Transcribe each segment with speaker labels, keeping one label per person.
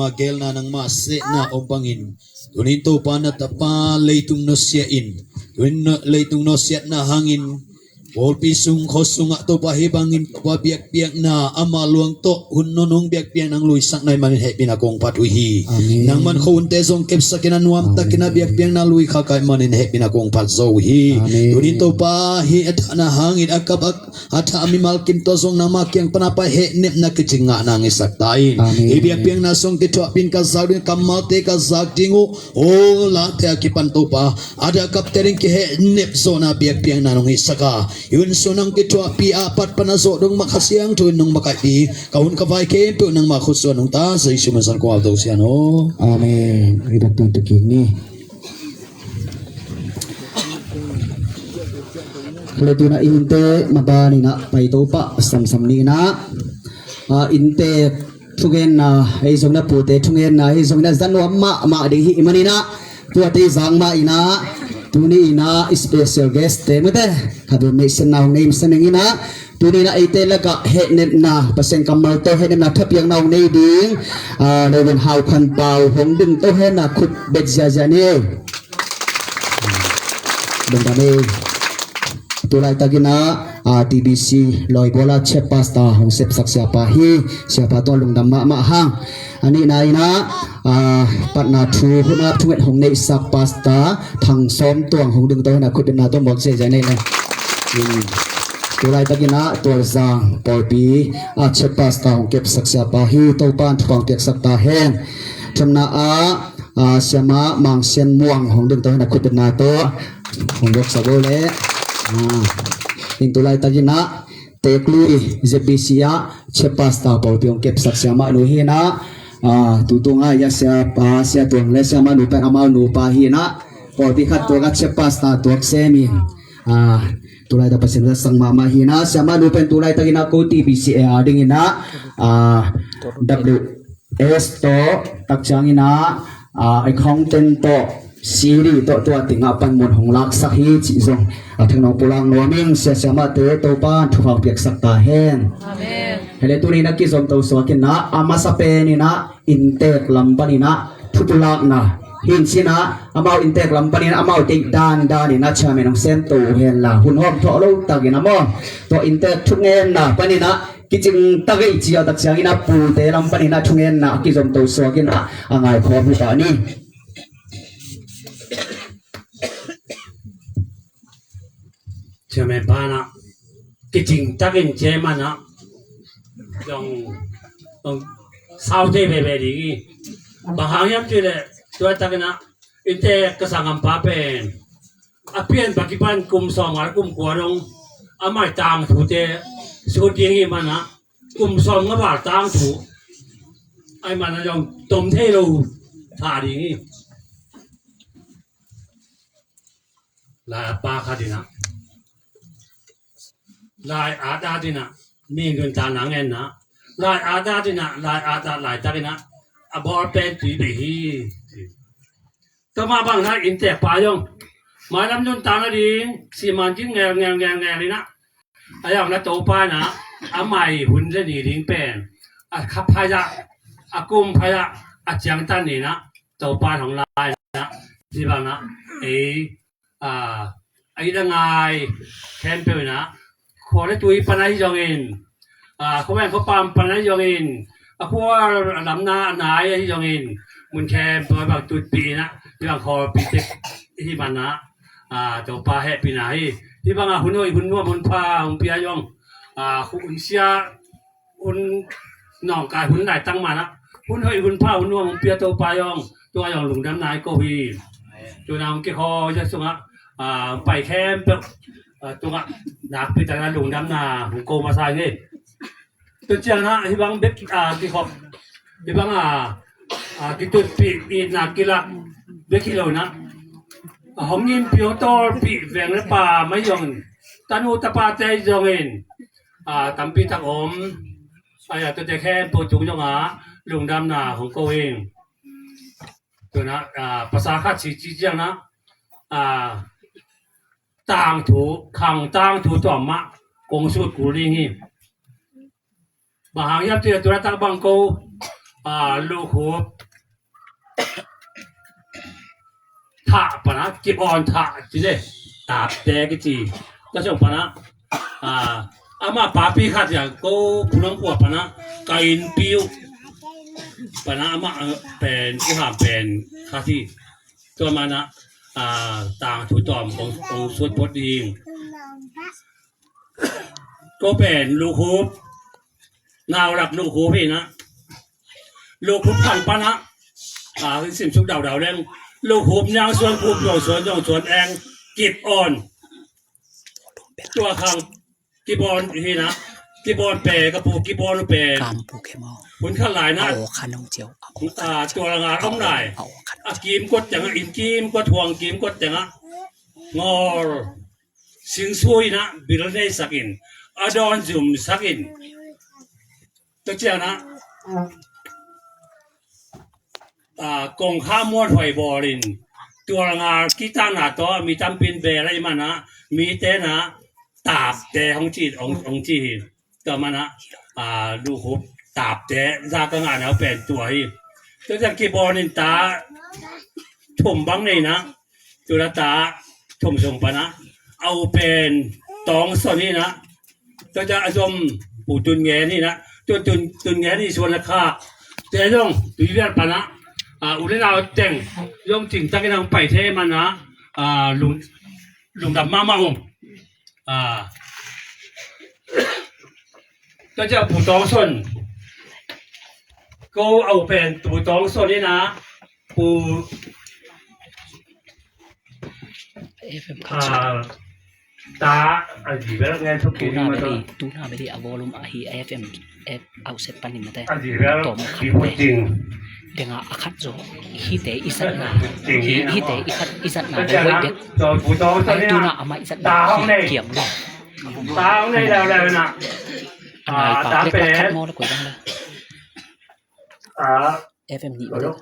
Speaker 1: Magel na ng mase na ompangin tunin to pa na tapa leitung nosyain tunin leitung nosyat na hangin Pol pisung khosung to pahibangin pa biak-biak na amaluang to hunnonong biak-biak nang luisak na manin he pinakong patuhi nang man khunte zong kep sakinan nuam ta kina biak-biak na lui khakai manin he pinakong patzohi tunin to pa hi atana hangin akabak ata ami malkim to zong nama kyang panapa he nep na kichinga nang isaktain hi biak-biak na song kitwa pin ka zaudin kamate ka zaktingu o la te akipan to pa ada kaptering ki he nep zona biak-biak na nong isaka yun sunang kitwa pi apat panasok dong makasiang tuin nong makati kaun kavai kempo nang makhuswa nong ta sa isu masan ko aldo siya no
Speaker 2: amen ribat ng tukini kalau na inte mabani na paito pa sam ni na inte tungen na isong na pute tungen na isong na zanwa ma de hi manina tuati zang ma ina tuni ina special guest temete kadu mission now name saningina tuni na itelaga henet na paseng kamal to henet na thapyang now nei ding lewen how khan pau hong ding to he na khut betja jani dongane tulai tagina TBC loi bola chepasta hong sep saksia pa hi siapa to lungdam ma hang ani na ina patna thu huna thuet hong nei sak pasta thang som tuang hong ding to na khut na to mok se jane na tulai tagina tor zang polpi chepasta hong kep saksia pa hi to pan thong tek sakta hen thamna siama mangsian muang hong ding to na khut na to hong bok sabole intulai tagina teklui zebisia chepasta polpiong kep saksama nuhina tutunga ya siapa sia tuang le sama nupa amal nupa hina polpi khat tuga chepasta tuak semi tulay ta pasin sang mama hina sama dupen tulay ta gina ko TBC ding ina WS to takchang ina accountant to Siri to tinga pan mon hong lak sak hi chi zong thang no pulang noming sia sama te to pa thuak piak sak ta hen amen hele tu ni na ki zom to so kin na ama sa pe ni na intek lampani na thupulak na hin sina amau intek lampani na amau tik dan ni na chame nong sen to hen la hun hom tho lo ta gi na mo to intek thungen na pani na kiching tagai chi tak chang ina pu te lampani na thungen na ki zom to so kin na angai kho bu ta ni
Speaker 3: Chame bana kiching takin chemana yung sao te bebe di bahayam chile tuwa takina inte kasangam papen apian bakipan kum somar kum kuarong amay tang thute sudingi mana kum som nga bar tang thu ay mana yung tom te lo thadi la pa khadina lai ada dina mi gun ta nang en na lai ada dina lai ada lai ta dina abor pen ti bi hi to ma bang na in te pa yong ma lam nun ta na ding si man jing ngel ni na ayang na to pa na amai hun le ni ding pen a khap pa ya akum pa ya a jiang tan ni na to pa hong lai na si bang na ai da ngai ken pe naขอได้ตุยปนัยยองอินเขาแม่เขาปามปนัยยองอินพวกลำนาหนายยองอินมุนแคมตัวแบบตุยปีนะที่บางคอปีเต็กที่มันนะตัวปลาแห่ปีไหนที่บางหุ่นน้อยหุ่นนัวหุ่นพาหุ่นเปียยองหุ่นเสียหุ่นหน่องกายหุ่นไหนตั้งมานะหุ่นน้อยหุ่นพาหุ่นนัวหุ่นเปียตัวปลายองตัวยองหลุมน้ำนายก็วีตัวนำเกี่ยวคอจะส่งไปแคมป์ตัวนักพิจารณาลงดำนาของโกมาซายนี่ตัวเจ้านะที่บางเบ็ดที่ขอบที่บางที่ตัวปีนักกีฬาเบ็ดกิโลนะห้องยิมพิโอโต้ปีแหวงและป่าไม่ยองตันูตะปาใจยองเองตั้มปีตะอมตัวเจ้าแค่ปูจุงยองลงดำนาของโกเองตัวนะภาษาข้าชีจีเจ้านะต่างถูขังต่างถูต่อมะกงสุดกุลิงีบางยับเจอตัวตักบังโกลูกหัวท่าปนะกิบออนท่าจีเดตาเตกิจีก็ชอบปนะอามาปาปีขัดอย่างโกผู้น้องปวดปนะไก่ปิ้วปนะอามาเป็นผู้หาเป็นข้าที่ตัวมานะต่างถูตอมของสุดพอดีก็เป็นลูกฮูบนาวหลักลูกฮูบพี่นะลูกฮูบพันปะนะคือสิ่งชุกดาวแรงลูกฮูบยางส่วนฮูบยองส่วนแองกิบอ่อนตัวข้างกิบอ่อนพี่นะกิบอ่อนเปย์กระปูกิบอ่อนเปย์หุ่นข้างหลายนะตัวงานอ้อมไหนกีมกดอย่างอินกีมกดทวงกีมกดอย่างงอสิงซุยนะบิลเนสักินอดอนจุมสักินตัวเจ้านะกงข้ามวดหอยบอลินตัวงานกีตาร์หน้าตัวมีจำเป็นเบอะไรมานะมีเตนะตาบเตของจีของจีตัวมันนะดูหุบตาบเตซากงานเอาเป็นตัวให้ตัวจากกีบอลินตาถมบังเลยนะจุลตาถมส่งปะนะเอาเป็นตองส่วนนี้นะตัวจะอารมณ์ปูตุนแงนี่นะตัวตุนแงนี่ส่วนราคาแต่ย่องปีเวียนปะนะอุลินาแต่งย่องจริงตั้งแต่ทางไปเทมันนะลุงดำมาองก็จะปูตองส่วนก็เอาเป็นปูตองส่วนนี้นะปูตาดีเวลาไงทุกทีมาตัว
Speaker 4: ตูน่าไม่ได้เอาวอลลุ่มฮีเอฟเอ็มเอาเซตปันนี่มาแต่
Speaker 3: ดีเวลาดีพูดจริง
Speaker 4: dengan akad zo hite isat na
Speaker 3: Tinggi na
Speaker 4: hite
Speaker 3: mo.
Speaker 4: isat na
Speaker 3: Tất cả
Speaker 4: boy
Speaker 3: nó
Speaker 4: det
Speaker 3: rồi phụ tố cho
Speaker 4: ai
Speaker 3: nên
Speaker 4: tu na
Speaker 3: là
Speaker 4: ama isat
Speaker 3: Tao
Speaker 4: na
Speaker 3: không đi.
Speaker 4: kiam na
Speaker 3: tao đây đều đều nè
Speaker 4: ai pa
Speaker 3: đá
Speaker 4: lek
Speaker 3: bể
Speaker 4: akad mo la ko dang la FM ni
Speaker 3: rồi
Speaker 4: ba
Speaker 3: lúc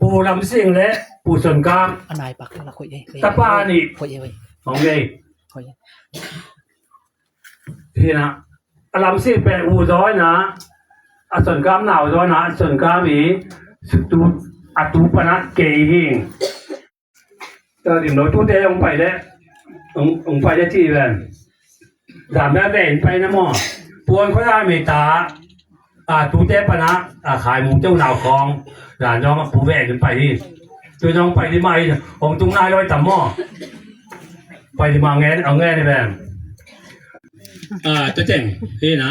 Speaker 3: phụ làm sinh đấy phụ xuân cam
Speaker 4: anai pak la ko ye
Speaker 3: ta pa ni
Speaker 4: ko ye we
Speaker 3: không đi
Speaker 4: ko ye
Speaker 3: thì nè làm sinh bể phụ rồi nè xuân cam nào rồi nè xuân cam ý tu tu pa nát kề hình tao điểm nói tu thế ông phải đấy ông phải đấy chi vậy giảm ra vềไปนะหมอปวนเขาได้เมตตาตูเต้ปะนะขายหมูเจ้าหนาวคลองหลานน้องปูแวกขึ้นไปที่ตัวน้องไปที่ไม่ผมตุ้งนายร้อยต่ำหม้อไปที่มาแง่เอาแง่ในแบบจะเจ๋งที่นะ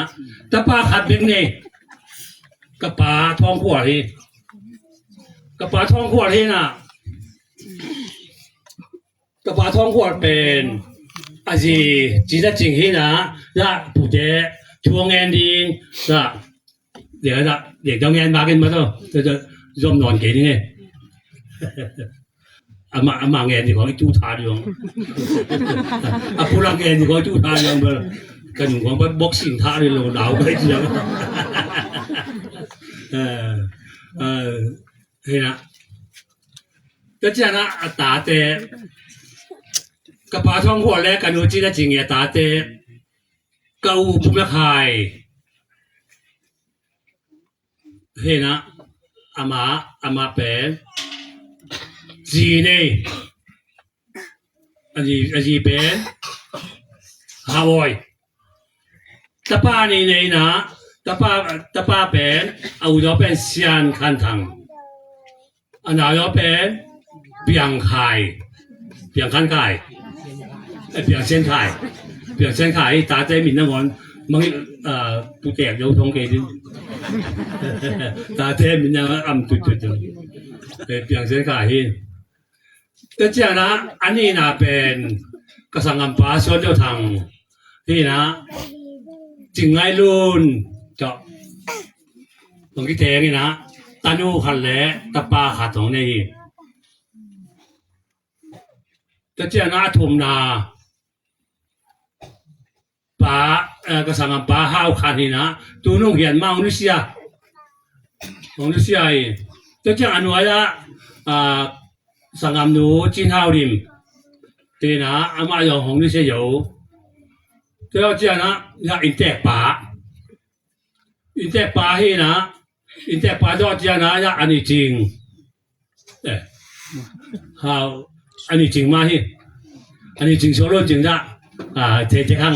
Speaker 3: ตะปาขัดเบงนี่กระปาทองขวดที่กระปาทองขวดที่น่ะกระปาทองขวดเป็นอาจีจีจะจริงที่นะละปูเต้ช่วงแง่ดีละเดี๋ยวละเดี๋ยวจะแง่มากันมาต่อจะร่วมนอนกี่นี่อามาแง่ดีของจูทาดีของปูรังแง่ดีของจูทาดีของเบอร์กันของบ็อกซิ่งท่าเลยลงดาวไปเชียวเฮ้ยนะก็จะนะตาเต้กระป๋าทองหัวแรกกันดูจีน่าจริงเนี่ยตาเต้เก้าพุ่มละคายเฮ้นะอามาเป็นจีนี่อันนี้เป็นฮาวายตะป้านี่เนี่ยนะตะป้าเป็นเอาอยู่เป็นเซียนคันทังอันนั้นอยู่เป็นเบียงไข่เบียงคันไข่เบียงเส้นไข่เบียงเส้นไข่ตาเต้มินนะวันมึงปูแตก有通嘅啲ตาเต้มินนะ暗จุดเบียงเส้นไข่ก็เจ้านะอันนี้นะเป็นกษัตริย์ป่าส่วนเจ้าทางที่นะจึงไงรุ่นเจาะตรงที่แทงนี่นะตานูขันแหละตะปาขาดของนี่ก็เจ้านะทุ่มนาป่ากษัตริย์ป่าห้าวขันนี่นะตัวนุ่งเหียนมาองนุษยาก็เจ้าอนุญาสังคมนูจินฮาวริมที่นะอามาอย่างของนี่เสียอยู่ก็เจ้านะอยากอินเตอร์ป่าให้นะอินเตอร์ป่าด้วยเจ้านะอยากอันนี้จริงเขาอันนี้จริงมาที่อันนี้จริงโซโล่จริงจ้ะเทข้าง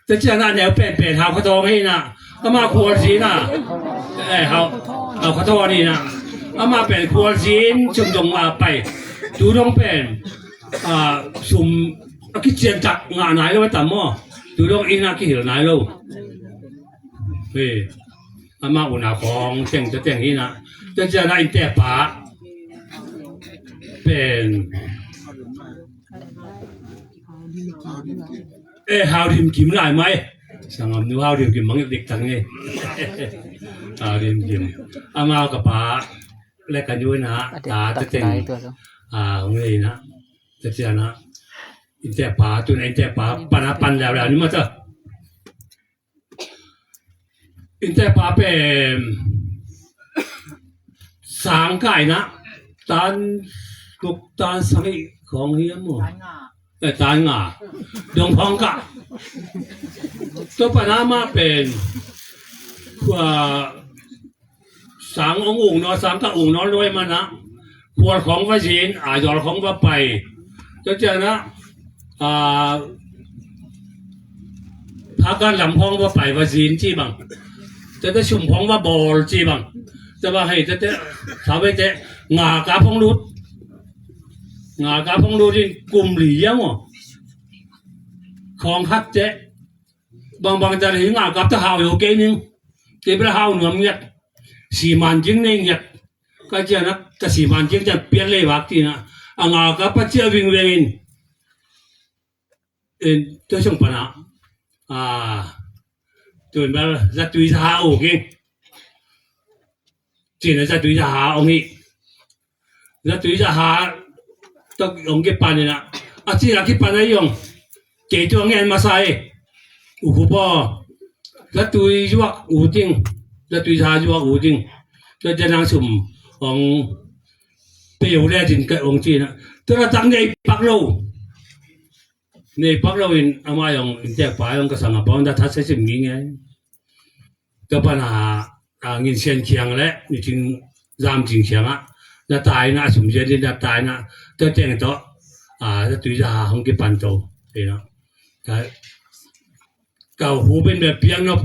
Speaker 3: แต่เจ้านะแนวเป็นเขาเขาโตให้นะอามาควรสีนะเขาเขาโตนี่นะอามาเป็นควรสีชมจงมาไปดูต้องเป็นสุ่มคิดเชียนจักงานไหนแล้วไม่ต่ำมั้งดูต้องอินาคิดเห็นไหนแล้วเฮ้ยอามาอุณาของเจ๋งจะเจ๋งนี่นะจะเจอในอินเตอร์ป่าเป็นฮาวดิมกิมได้ไหมสังคมนู้ฮาวดิมกิมมังเด็กทั้งนี้ฮาวดิมกิมอามากับป่าเล็กกันอยู่นะตาจะเจ๋งของนี่นะจะเจอนะอินเตอร์ป่าตัวอินเตอร์ป่าปันแล้วนี่มาเถอะอินเตอร์ป่าเป็นสังกัดนะตานสังกัดของเฮียมั้งตานงาดงพองกะตัวปัญหามาเป็นสังองค์นอสังกัดองค์นอรวยมานะขวดของวัชินยอดของวัไปจะเจอนะพาการลำพองว่าไปวัชินจีบังจะได้ชุ่มพองว่าบอลจีบังจะว่าให้จะทำให้เจ๊งากาพองรุดที่กลุ่มหลียังวะของฮักเจ๊บางจะเห็นงากับจะหาวอยู่เกนึงเก็บแล้วหาวหนุ่มเงียบสี่มันจริงเนี่ยก็จะนักจะสี่มันจริงจะเปลี่ยนเลยวักที่นะงากับปัจเจวิ่งเวียนจะส่งปัญหาจะ tuyển ba ra tùy ra ổ kia chỉ là ra tùy ra ông ấy ra tùy ra tôi ông cái bàn này nè chỉ là cái bàn này dùng kể cho nghe mà sai ủ bò ra tùy ruột ủ tinh ra tùy ra ruột ủ tinh cho dân năng sum ông biểu lên trên cái ông chi nè tức là tăng này bắt lâu này bắt lâu in ama yung intek pa yung kasama pa onda thắt sẽ mình nghe cho bạn nghìn sen chiang lẽ như chính giam chính chiang á là tài na sum je din là tài na cho tiền đó là tùy ra không cái bàn đầu thì nó cái cầu hồ bên bề piang nộp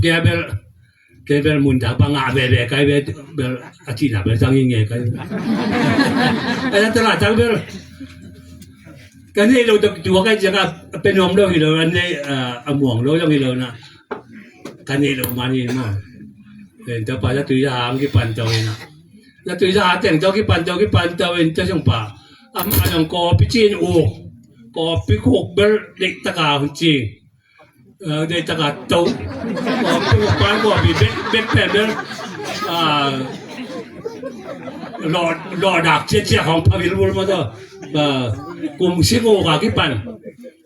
Speaker 3: cái bề muốn đá băng ngã bề cái bề chỉ là bề sang nghe cái là tất cả trang bề cái nàyเราตัวcáiจะเป็นนมด้วยเลยอันนี้หม่วงด้วยยังเลยนะcái nàyเรามานี่มาเห็นแต่ป่าจะตุยหางกี่ปันเจ้าเองนะจะตุยหางแต่งเจ้ากี่ปันเจ้าเองจะช่างป่าอันนั้นก็พิจิตรอูก็พิคุกเบลเด็กตะกาจริงเด็กตะกาโตก็พิคุกบ้านก็มีเบ็ดแผ่นเบลรอดักเชี่ยของพระวิรุฬมาตัวcùng sinh ngô cả cái bàn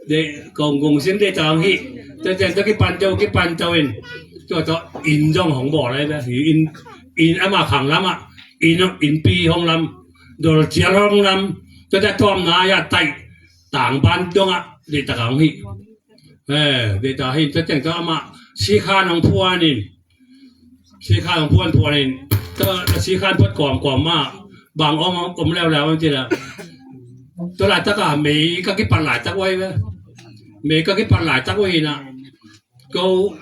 Speaker 3: để cùng sinh để tao hi cho cái bàn châu in cho in trong hỏng bỏ này đó in mà khẳng lắm ạ in pi hông lắm rồi chia hông lắm cho ta tóm na ya tay tảng ban trong ạ để ta hỏng hi để ta hi cho mà xí khan hông phua nín xí khan hông phua nín cho xí khan phất quỏm mà bằng ông leo như là tôi lại tất cả mấy các cái bàn lại tắc quay với mấy các cái bàn lại tắc quay nè câu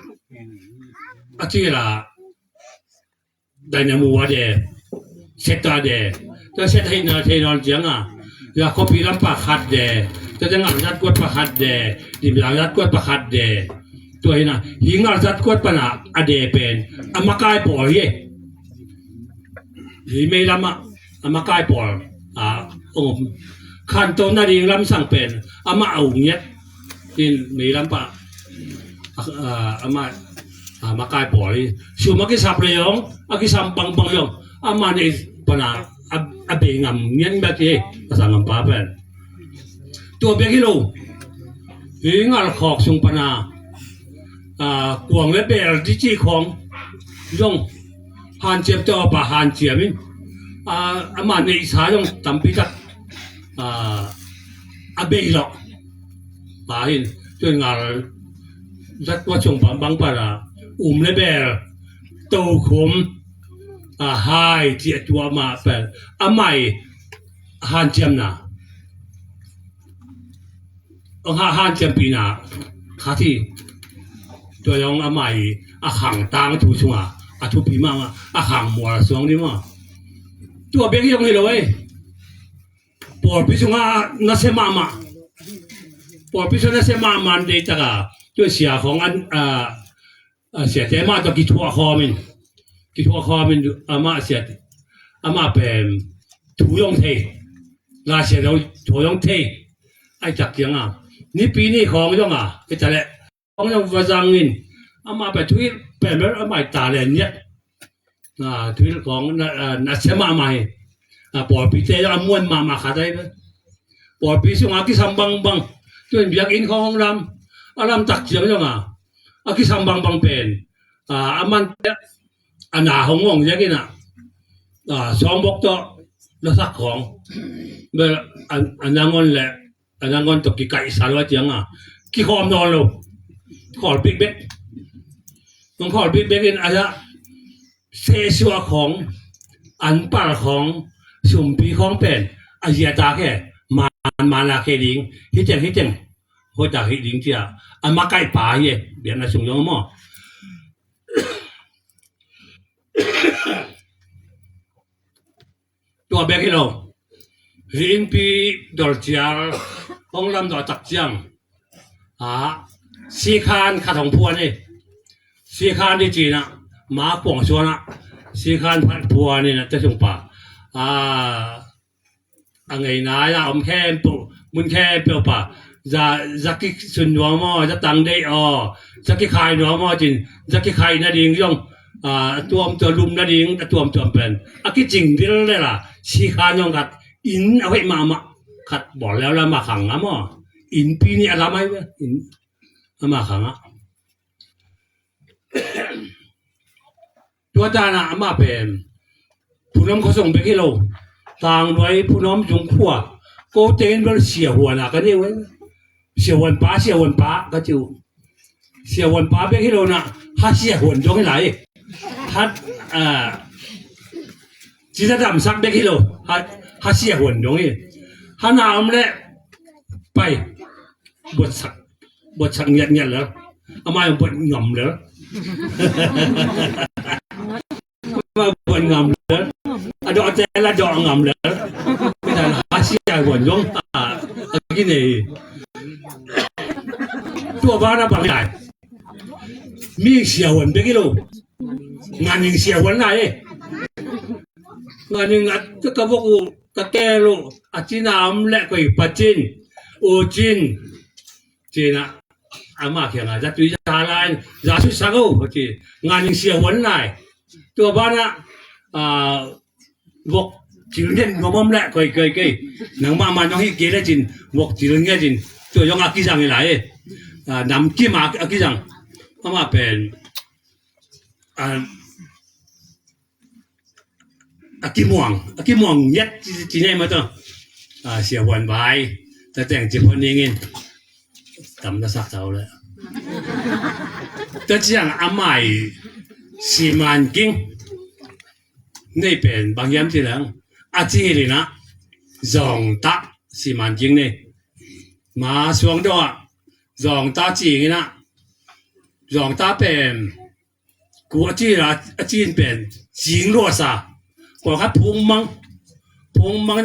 Speaker 3: chỉ là đại nhà mua để xét ta để tôi xét hay là thấy non tiếng là có bị làm bạc hạt để tôi đang làm rất quất bạc hạt để tìm làm rất quất bạc hạt để tôi nè hiện làm rất quất bạc hạt để bên mà cái bỏ gì thì mấy lắm mà cái bỏ ôngขั้นตอนนั้นเองลำสั่งเป็นอามาเอาเงี้ยที่มีลำปะอามาใกล้ปอยชูมากิสับเลยองอากิสัมบังยองอามาในปนาอาเบงามเงี้ยแบบที่ภาษาอังกฤษเป็นตัวเบกิโลหิงอัลขอกสุงปนากวงและเบลที่จีของยองหันเจียบตัวปะหันเจียมินอามาในสายองตั้มพิจักabe lo bahin tu ngal zat wa chung bang para lebel to khum hai ti tua ma pel amai han chiam na han chiam pi na kha thi to yong amai hang tang tu chunga thu pi ma hang mo la song ni ma tu be ki yong ni lo por piso nga nase mama por piso nase mama de taga to sia khong an sia te ma to ki thua kho min ama sia ama pen thu yong the la sia do thu yong the ai chak yang ni pi ni khong yong ke ta le khong yong wa jang in ama pe thui pe mer ama ta le nyet thui khong na se mama bỏ pi te ra muôn mà khá đây bỏ pi xuống cái sam băng chuyện việc in không làm tắc chiếm cho cái sam băng bền man nào không ngon vậy cái nào xóm bốc đó nó sắcของbây anh đang ngon tục cái cày xả loa tiếng cái khom non luôn khỏi bị bết nó khỏi bị bết in xe xuaของอันป่าของสุ่มปีของเป็นอาเซียตาแค่มาลาเคดิงฮิเจงโหจากฮิดิงเจียมาใกล้ป่าเย่เบียนมาส่งยองมั่วตัวเบกิโลหินปีดอลเจียห้องลำดอตักเจียงซีคานขาดของพวนนี่ซีคานที่จีนมาป่องชวนซีคานพัดพวนนี่นะจะส่งป่าngày nay là ông khen mun khen biểu bà จะกิสุนหัวมอจะตังได้จะกิขายหัวมอจินจะกิขายนาดิงย่องตัวลุมนาดิงตัวเป็นกิจริงที่เลยล่ะชีขายองกัดอินเอาไว้มาขัดบอกแล้วมาขังอ่ะมออินปีนี้อะไรไหมอินมาขังอ่ะตัวจานะมาเป็นผู้นำเขาส่งไปที่เราต่างไว้ผู้นำจงขั้วก็เต้นไปเสียหัวนะก็ได้เว้ยเสียวันป้าก็จิวเสียวันป้าไปที่เรานะถ้าเสียหัวจงให้ไหลถ้าจีจะดำซักไปที่เราถ้าเสียหัวจงให้ถ้าน้ำเลยไปบดสักเงียบแล้วเอามาบดงอมแล้วมาบดงอมแล้วดอกแต่ละดอกงอมแล้วไม่ได้หาเสียหัวจงกินเลยตัวบ้านน่ะบางใหญ่มีเสียวันไปกี่โลงานหนึ่งเสียวันไหนงานหนึ่งจะกระบอกกระแกโลจีนามและก็อีกปัจจินโอจินจีน่ะอามาเขียนจะตุยจะอะไรจะสุดสักโอ้จีงานหนึ่งเสียวันไหนตัวบ้านน่ะบอกจีนเด่นงอมและก็อีกหนังมาน้องที่เกล้จินบอกจีนเงี้ยจินตัวยองอากิจังอะไรนำกี่มาอากิจังอามาเป็นอากิม่วงยัดจีนี่มาตัวเสียวันใบแต่แต่งจีบคนนี้เงินทำได้สักเท่าเลยแต่จีอย่างอาไม่สีมันกิ้งนี่เป็นบางยามที่หลังอาจีเลยนะจงตาสีมันกิ้งนี่มาสวงตัวจงตาจีนะจงตาเป็นกูจีละจีนเป็นจิงรัวซาก็ให้พุงมัง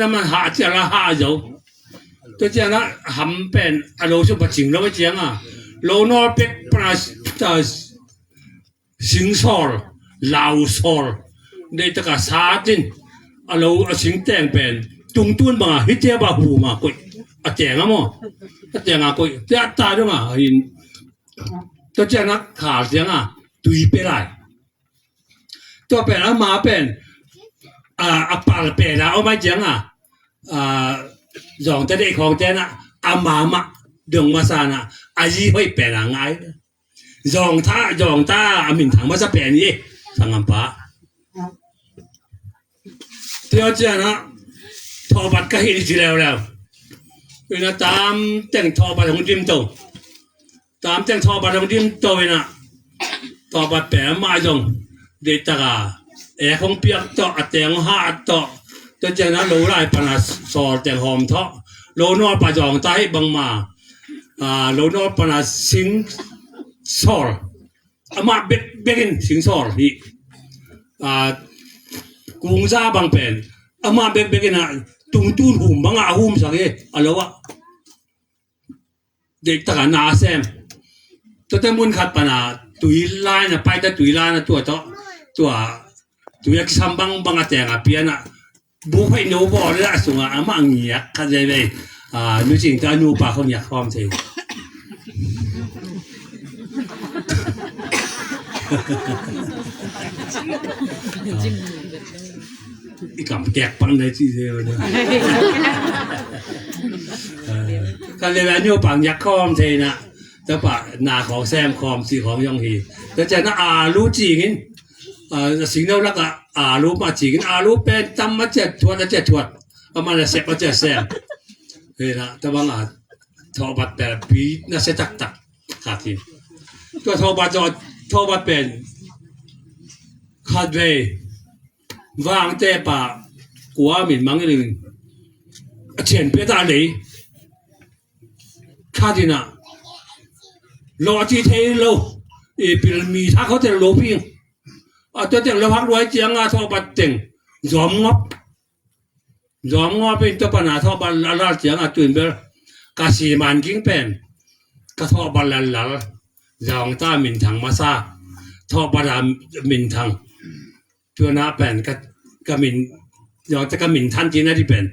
Speaker 3: นั่นมันหาเจละหาอยู่ตัวเจ้านะหำเป็นอารมณ์ชุบจิงแล้วไม่เจียงโลนอเป็กปราสิงซอลลาวซอลในตะกาซาจินอารมณ์สิงแตงเป็นตุงตุนบางฮิตเจ้าบาหูมากุยแจงอ่ะมั้งแจงอ่ะกุยเจ้าตาด้วยมั้งหินตัวเจ้านะขาเสียงตุยไปไรตัวเป็นมาเป็นปาลเป็นเอาไม่เจียงสองจะได้ของเจ้านะมาดงมาซานะยีให้เป็นง่ายจองท่ามินถังมาจะเป็นยี่สังกัมปะเที่ยวเจ้านะทอบัดก็เห็นจีแล้วเวลาตามแต่งทอบัดของดิมโตตามแต่งทอบัดของดิมโตนะทอบัดเป็นมาจงเดตกาคงเปียกต่อแต่งหาต่อตัวเจ้านะรู้ไรปนัสสอดแต่งหอมเถาะโลนอปะจองใต้บังมาโลนอปนัสสิงสอลมาเบกินสิงสอลนี่กุ้งซาบังเป็นมาเบกินตุงตุนหุ่มบังหุ่มสักเออะไรวะเด็กตะกันนาเซมตัวเต็มบุญขัดปนาตุยลายนะไปแต่ตุยลายนะตัวตัวยักษ์ซ้ำบังแต่งเปียนะบุกให้โนบอลเลยละส่งมาเงียบกันเลยนึกจริงแต่นูปากเขาเงียบความจริงอีกคำแกกปังเลยที่เดียวเลยกันเลยนูปากยักษ์ความจริงนะแต่ปะนาของแซมความสีของยองฮีแต่จะน่ารู้จริงสิ่งเราละก็รู้มาจริงรู้เป็นจำมาเจ็ดทวดประมาณเสพมาเจ็ดแซมเฮ้ยนะแต่ว่าทอบัดแต่ปีน่าเสียตักขาดทีตัวทอบัดเป็นขาดเววางเตะปะกัวหมิ่นมังหนึ่งเฉียนเปียตาเลยขาดทีน่ะรอที่เทโลเป็นมีถ้าเขาจะโลพิงตัวเต็งเราพักรวยเจียงทอบัดเต็งยอมงอเป็นตัวปัญหาทอบัดลาเจียงตื่นเบลกาสีมันกิ้งเป็นกระทอบัดลาจองตามินถังมาซาทอบัดมินถังตัวน้าเป็นกมินยองจะกมินทันจีน่าที่เป็น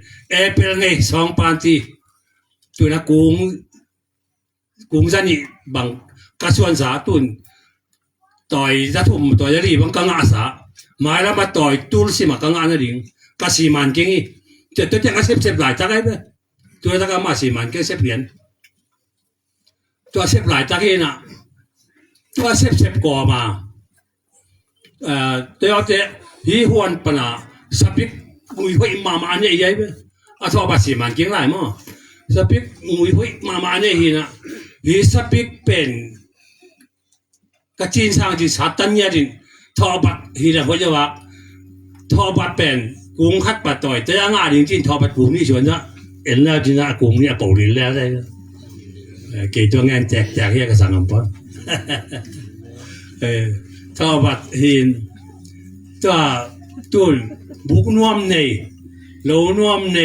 Speaker 3: เป็นไง2 ปานทีตัวน้ากุ้ง กุงซันนี่บังกะส่วนสาตุนต่อยจะทุ่มต่อยรีบังกังอาสาหมายแล้วมาต่อยตุลสิมากังอานะดิงกะสีมันเก่งอีจะตัวจังเซฟหลายจักไอ้เบ้ตัวตะกะมาสีมันเก่งเซฟเหรียญตัวเซฟหลายจักอีน่ะตัวเซฟก่อมาตัวเตฮีฮวนปนะสปิกมุยห้อยมาอันนี้ใหญ่เบ้อะทว่าสีมันเก่งหลายมั้งสปิกมุยห้อยมาอันนี้ฮีน่ะฮีสปิกเป็นกะจีนสร้างที่สัตตัญญาดินทอบัดฮีน่ะเขาจะว่าทอบัดเป็นกุงคัดปัดต่อยแต่ยังอ่ะจริงๆทอบัดกุงนี่ชวนนะเอ็นแล้วจินะกุงนี่เกาหลีแล้วได้เกี่ตัวงานแจกเฮียกะสังอำปอนทอบัดหินตัวตุนบุกนวมในโลนวมใน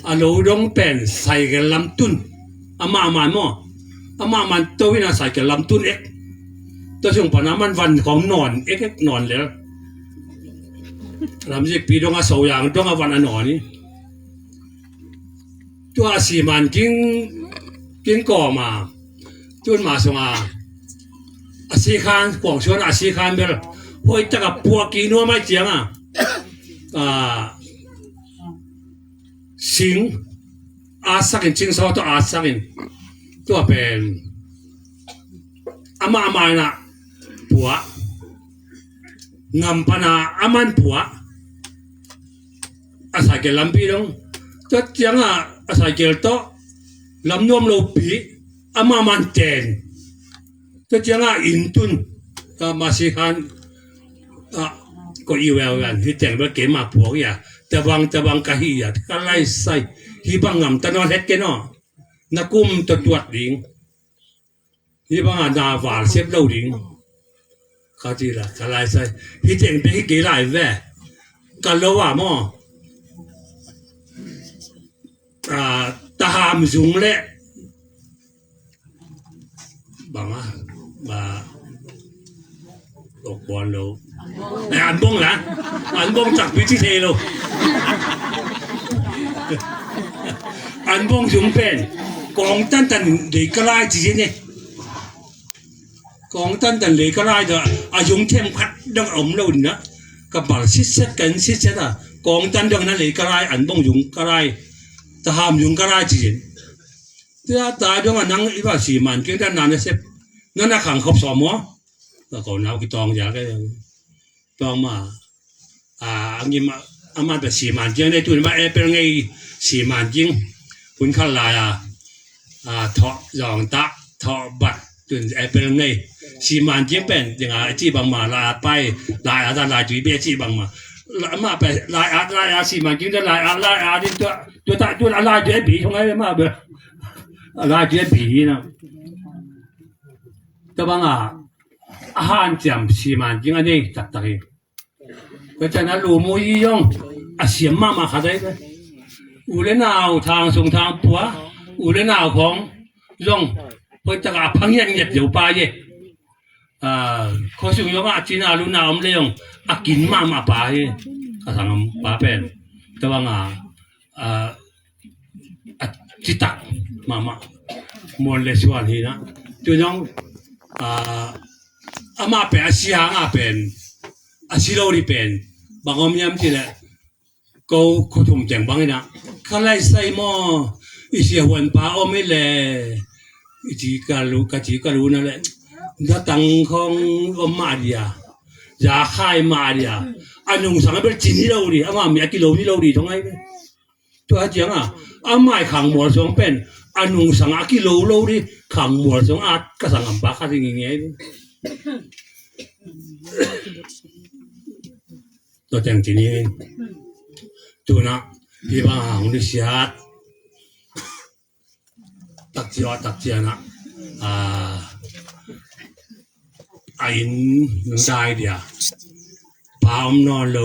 Speaker 3: อะโลดงเป็นใส่กะลำตุนอามามันหม้ออามามันตัววินาใส่กะลำตุนเอ็กตัวช่วงปะนะมันวันของนอนเอ็กนอนแล้วลำสิปีดงอาโซอย่างดงอาวันอนอนี่ตัวสีมันกิงก่อมาจนมาสมาอาศิคานกวางชวนอาศิคานเบลพอยตะกับปัวกีนัวไม่เจียงสิงอาสักินจิงซอตัวอาสักินตัวเป็นอามานะปัวงำปนาอามันปัวอาศัยเกลัมปีดงตัวเจียงอาศัยเกลโตลำนวมโลปีอามามันเจนตัวเจียงอินตุนมาสิคันก็อีเวลกันที่แจงว่าเกมาปัวอย่าแต่บางกะฮีอย่าก็ไล่ใส่ฮีบังงำตะนอนเฮ็ดเกนอนักกุมตัวตรวจดิงฮีบังนาวาลเซฟเราดิงเขาทีละก็ไล่ใส่ฮีแจงไปฮีเกไล่แว่กันแล้วว่าหม้อตาหามจุงเละบังมาตกบอลโลอันบงนะอันบงจากวิจิเทโลอันบงจุงเป็นกองตันเหล็กกระไรจีเนี่ยกองตันเหล็กกระไรเด้ออายุเข้มขัดดังอมโลนนะกับบังซิดเซตกันซิดเซตกองตันดังนั้นเหล็กกระไรอันบงจุงกระไรตาหามจุงกระไรจีเนี่ยตาดวงนังอีว่าสีมันเกี่ยด้านนั้นเซฟนั่นนักขังครบสองมั้งแล้วก็น้ากิตองอยากได้ตองมาอันนี้มาอามาแต่สีมันเกี่ยได้ตัวนี้มาเป็นไงสีมันจริงคุณข้าลายทอรองตะทอบัดจนเป็นไงสีมันจริงเป็นยังไงจีบังมาลาไปลายอะไรลายจุยเบี้ยจีบังมาไปลายสีมันจริงได้ลายนี่ตัวลายจุยบีทำไมมาเบอลายจุยบีนะแต่บางอาหารจำสีมันจริงอันนี้ตัดเองก็จะนั้นรู้มุยยงเสียมมาขาดได้ไหมอุเลนาวทางส่งทางปัวอุเลนาวของยงเพื่อจะพังยันเงียบอยู่ป่าเย่เขาส่งยงจีน่าลูนาวมเลยยงกินมาป่าเย่ก็ทางป่าเป็นแต่บางจิตตมามวนเลสวันนี้นะตัวยงอามาเป็นอาชีพเป็นอาชีพเราเป็นบางอมยามที่ละก็เขาทุ่มแจงบางนะข้าไล่ใส่หม้ออีเสียวันป้าอมไม่เลยอีจีกาลูนั่นแหละถ้าตั้งของอมมาดียาค่ายมาดีอันนุ่งสังเป็นจีนี่เราดีอามามีกิโลนี่เราดีตรงไหนตัวเจียงอามาขังหมดสองเป็นอันนุ่งสังกิโลเราดีขังหมดสองก็สังอัมปะข้าที่งี้ตัวแต่งจีนี่ตัวนะพี่บ้าของดิฉันตักเจียนะอินนึงได้เดียปามนอนโล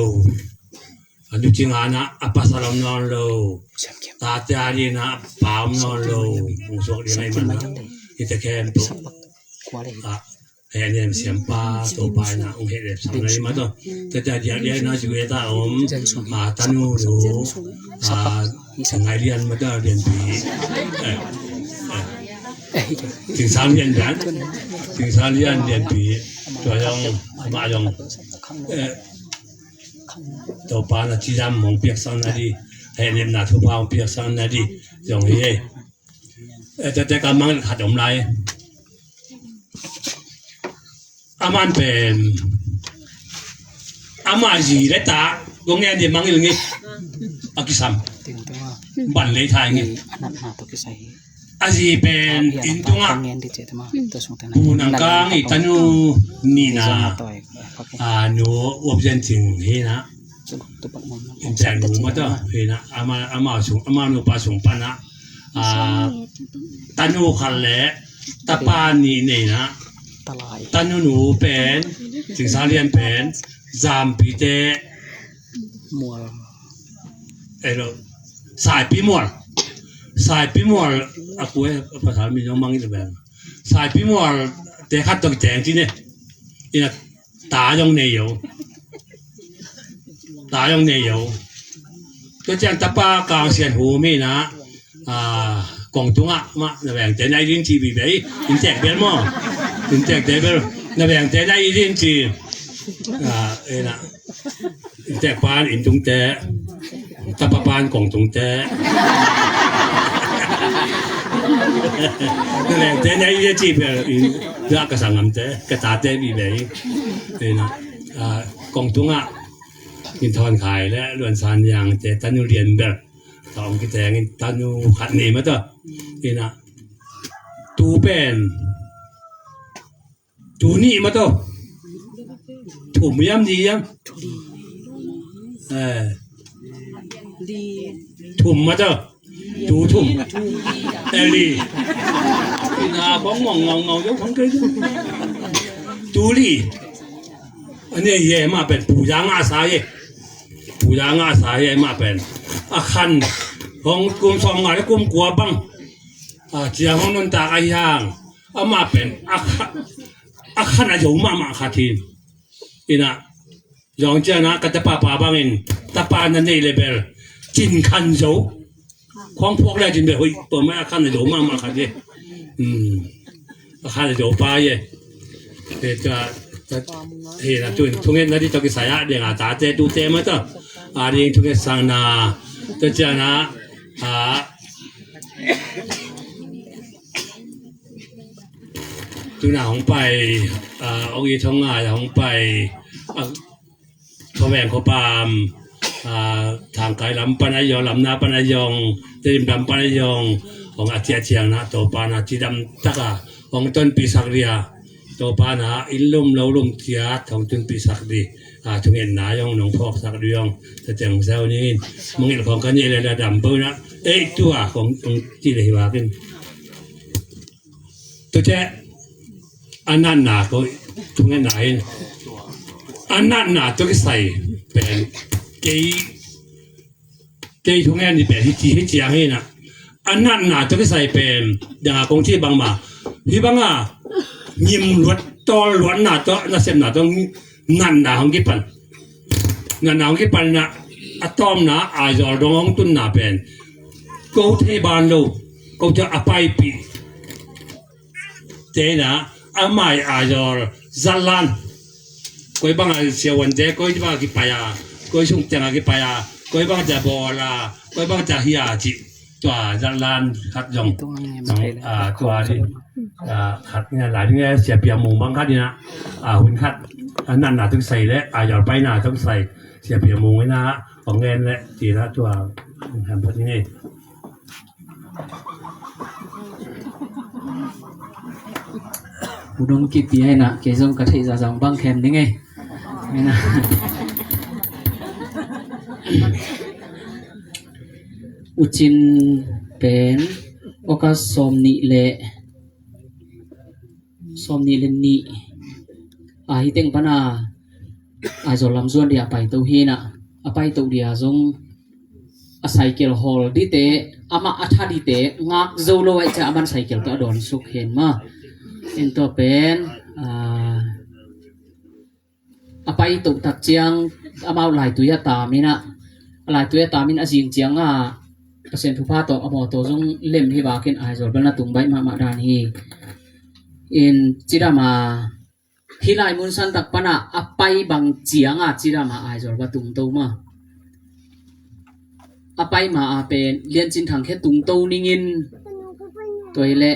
Speaker 3: อันนี้จริงๆนะapa salam nol lo tati hari na pam nol lo musuh dia lain mana kita kan tu yang siapa tu pai na ungkit sama lain mana tu kita dia na juga tahu tanu tu sengai dia mana dia bi ถึง3เดือนกันถึง3เดือนเดือนปีตัวยังมายังตัวปานะที่ดำมองเปียกสังนาดีให้เรียนนาทุพาวเปียกสังนาดีอย่างนี้แต่กำลังขัดอมไรอามันเป็นอามาจีได้ตาโรงเรียนเดียมังอย่างนี้อากิซัม
Speaker 4: ถึงตัว
Speaker 3: บันเลยทายงี้
Speaker 4: อันนั้นหาตัวที่ใส่
Speaker 3: อาจีเป็นอินตุงะ
Speaker 4: เงินที่เจตมาตัวสงทาง
Speaker 3: ปูนังกังอีตันูนี่นะ
Speaker 4: ต่อยโอเค
Speaker 3: หนูอบเย็นถึงเฮนะ
Speaker 4: ตัวปักมุม
Speaker 3: อินแจงหนูมาต่อเฮนะอามาสูงอามาหนูปาสูงปานะตันูขันแหละตะปานี่เนี่ยนะ
Speaker 4: ตลาย
Speaker 3: ตันูหนูเป็นถึงสาเรียนเป็นจามปีเต
Speaker 4: มัว
Speaker 3: สายปีมัวaku pasal mi yang mang itu bang sài pi mo te khat tok chang chi ne ina ta yong ne yo to chang ta pa ka sian hu mi na gong tung ma na bang te nai rin chi bi bei in tek bel mo in tek de bel na bang te nai rin chi ina in tek pan in tung te ta pa pan gong tung te nè thế này cái chi về ra cái sản phẩm thế cái giá thế bị vậy thế nè công chúng à nhìn thon khai đấy luận sản yang thế tan nu liền bel tao cái thế này tan nu khát niệm mà thôi thế nè tu bên tu ni mà thôi tu miam gì em tu mà thôi tu thum Eli na bóng ngầu giống không cái tu li anh ấy ye mà bên bù giang ngã sai mà bên khăn không cung song ngài cung qua băng chỉ không nên ta cái hàng mà bên khăn là giống mà khát hin ina giống chưa na cái ta pa bangin ta pa na này level chín khăn dấu khoang phok lại trên bề hơi bờ mai khăn là dấu mà khát đi khăn là dấu pa ye để cho thì là chuyện thông nghe nó đi cho cái sai á để ngã ta thế tu thế mà thôi đi thông nghe sang na cho cha na tu nào không phải ông ấy thông không phải thông nghe có pamทางไกลลำปนายองลำนาปนายองเต็มลำปนายองของอาเจียเชียงนะตัวปานาจีดำตะกะของต้นปีศักเรียตัวปานาอินลุ่มเราลุ่มเทียของต้นปีศักดีทุกเอ็นนายองหนองพอกศักดียองจะแจงเซลนี่มึงเห็นของกันนี่เลยระดับเบอร์นะตัวของที่เลยว่ากันตัวเจ้าอันนั้นหนาก็ทุกเอ็นไหนอันนั้นหนาตัวก็ใส่เป็นกี่ทุกงานนี่เป็นที่ให้เจียงให้นะอันนั้นน่ะจะก็ใส่เป็นอย่างกองที่บางมาที่บางอ่ะยิ้มล้วนตอล้วนน่ะตัวน่ะเส้นน่ะต้องนั่นน่ะของกี่ปันนั่นน่ะของกี่ปันน่ะอะตอมน่ะอาจจะร้องตุนน่ะเป็นกูเทบานโลกูจะอภัยปีเจน่ะอาไม่อาจจะจัลลันกูบางอ่ะเสียวันเจกูจะมากี่ปายาก็ช่วงจังกี่ปายาก็บางจะบอลาก็บางจะเฮียจิตัวจัลลันขัดยองตัวนี้ขัดเนี่ยหลายเนี่ยเสียเปียมูบางขัดนี่นะหุ่นขัดนั่นน่ะต้องใส่และหยอดไปน่ะต้องใส่เสียเปียมูไว้นะของเงินและทีละตัวทำพอดีนี่
Speaker 4: อุดมกิปีให้นะเกษงกะทิจะจังบางแคมนี่ไงนี่นะอุจินเป็นโอกาสสมนิเลนี่ฮิเต็งปนาจอลำส่วนเดียไปตัวเฮนะไปตัวเดียจงไซเคิลฮอลดิเตอามาอัฐดิเตงักโซโลไอจะอามันไซเคิลก็โดนสุกเห็นมาเป็นตัวเป็นไปตัวตักเจียงอามาหลายตัวยาตามินะหลายตัวยาตามินอาจิงเจียง persen phu pa to amo to jong lem hi ba ken ai zol bana tung bai ma dan hi in chirama hilai mun san tak pana apai bang chianga chirama ai zol ba tung to ma apai ma a pen lian chin thang khe tung to ningin toile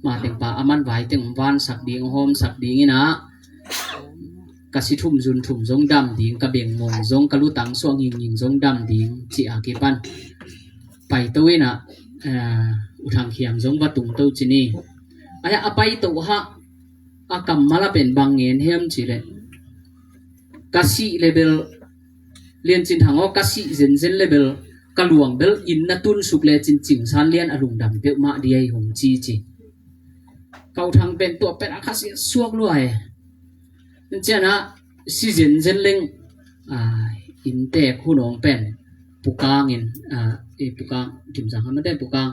Speaker 4: ma teng pa aman vai teng wan sak ding hom sak ding ina kasi thum jun thum jong dam ding ka beng mong jong kalu tang suang ing jong dam ding chi a ke pan pai toina u thang khiam jong ba tung to chini aya apai to ha akam mala pen bang ngen hem chi le kasi level lian chin thang o kasi zen level kaluang bel in na tun suk le chin ching san lian alung dam pe ma diai hong chi kau thang pen to pen akasi suak luai chana season zenleng inte khunong pen pukang in pukang timjang hamate pukang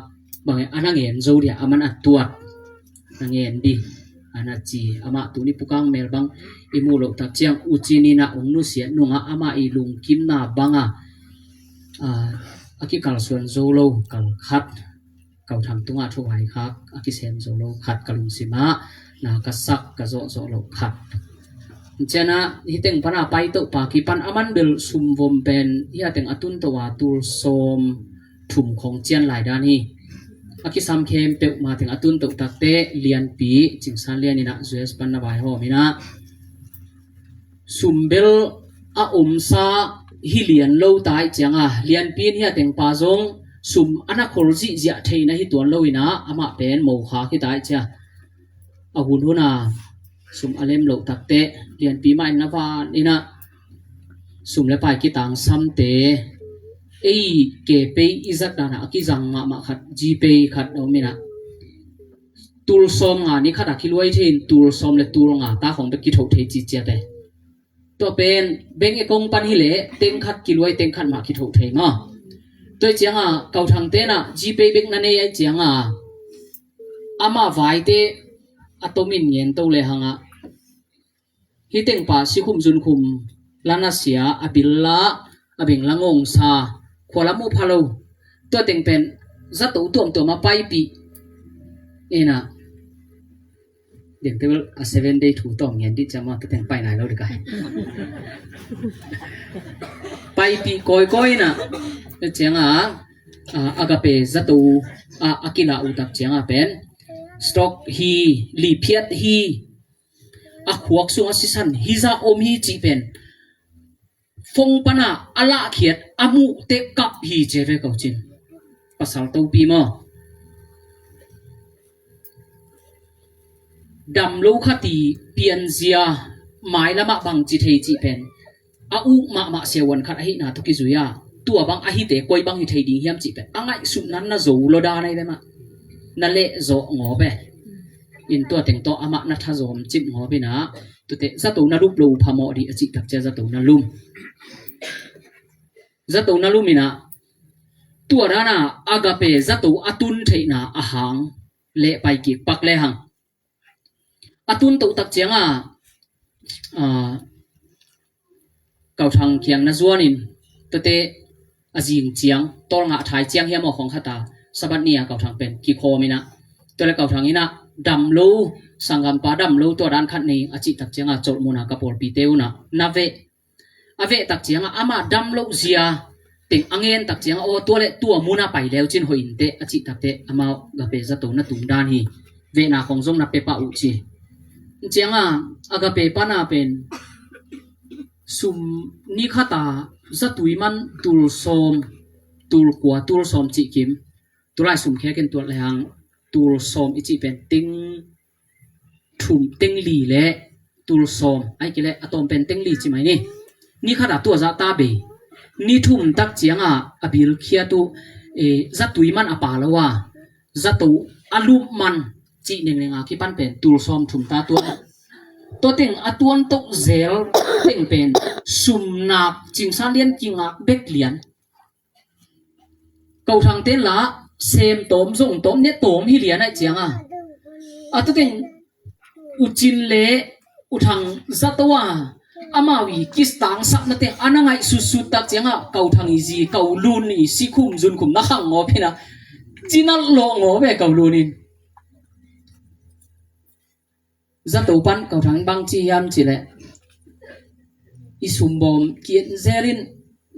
Speaker 4: bang anangen zo dia aman atuat nangen di anachi ama tuni pukang melbang imulo tak chiang uchini na ongnu sia nunga ama ilung kim na banga aki kal suan zo lo kal khat kau thang tunga thowai khak aki sem zo lo khat kalung sima na ka sak ka zo lo khat chana hiteng pana pai to pa ki pan aman bel sum vom pen ya teng atun to wa tul som thum khong chian lai dan hi aki sam khem pe ma teng atun to takte lian pi chingsan lian ina us pan na bai ho mina sum bel a sa hi lian lo tai changa lian pin hi teng pa jong sum ana khol ji ja theina hi ton lo ina ama pen mo kha ki tai cha a hun huna sum alem lo takte lian pi mai na wa ina sum le pai ki tang sam te ei ke pe izat dana ki jang ma khat gp khat do mina tul som nga ni khata ki loi thin tul som le tul nga ta khong be ki thau thei chi che te to pen beng e kong pan hi le teng khat ki loi teng khat ma ki thau thei ma toi chianga kau thang te na gp beng na ne ai chianga ama vai te atomin ngen to le hanga hiteng pa si khum jun khum lana sia abilla abeng langong sa kholamu phalo to teng pen za to tom to ma pai pi ena deng te a 7 day thu tong ngen di chama to teng pai nai lo de kai pai pi koi na chenga agape za to akila utak chenga pen stock hi li phiat hi a khuak su asisan hiza om hi chi pen phong pana ala khiat amu te kap hi jeve ko chin pasal to pi mo dam lo khati pian zia mai lama bang chi thei chi pen a u ma sewan khat hi na to ki zuya tua bang a hi te koi bang hi thei ding hiam chi pen angai su nan na zo lo da nai le ma na le zo ngo be in to teng to ama na tha zom chip ngo be na tu te za to na rup lo phamo ri achi tak cha za to na lum ina tu rana agape za to atun theina ahang le pai ki pak le hang atun to tak chenga kau thang khiang na zuanin to te azing chiang tol nga thai chiang hiam khong khata sabat nia kau thang pen ki khomina to le kau thang ina dam lo sangam pa dam lo to dan khat ni achi tak chenga chol muna ka por pi teuna nave ave tak chenga ama dam lo zia teng angen tak chenga o to le tua muna pai leo chin hoin te achi tak te ama ga pe za to na tum dan hi ve na khong jong na pe pa u chi chenga aga pe pa na pen sum ni khata za tuiman tul som tul kwa tul som chi kim tulai sum khe ken tul hang tul som ichi pen ting thum ting li le tul som ai ki le atom pen ting li chi mai ni khata tu za ta be ni thum tak chianga abil khia tu za tuiman apa lawa za tu alu man chi neng ki pan pen tul som thum ta tu to teng atuan to zel teng pen sum nak ching san lian kinga bek lian kau thang ten la sem tom zong tom ne tom hi lian ai chianga atu teng uchin le uthang zatwa amawi kistang sak na te anangai susut tak chenga kau thangi ji kau lun ni sikhum jun kum na khang ngo phina chinal lo ngo be kau lunin za to pan kau thang bang chi yam chi le isum bom kiet zerin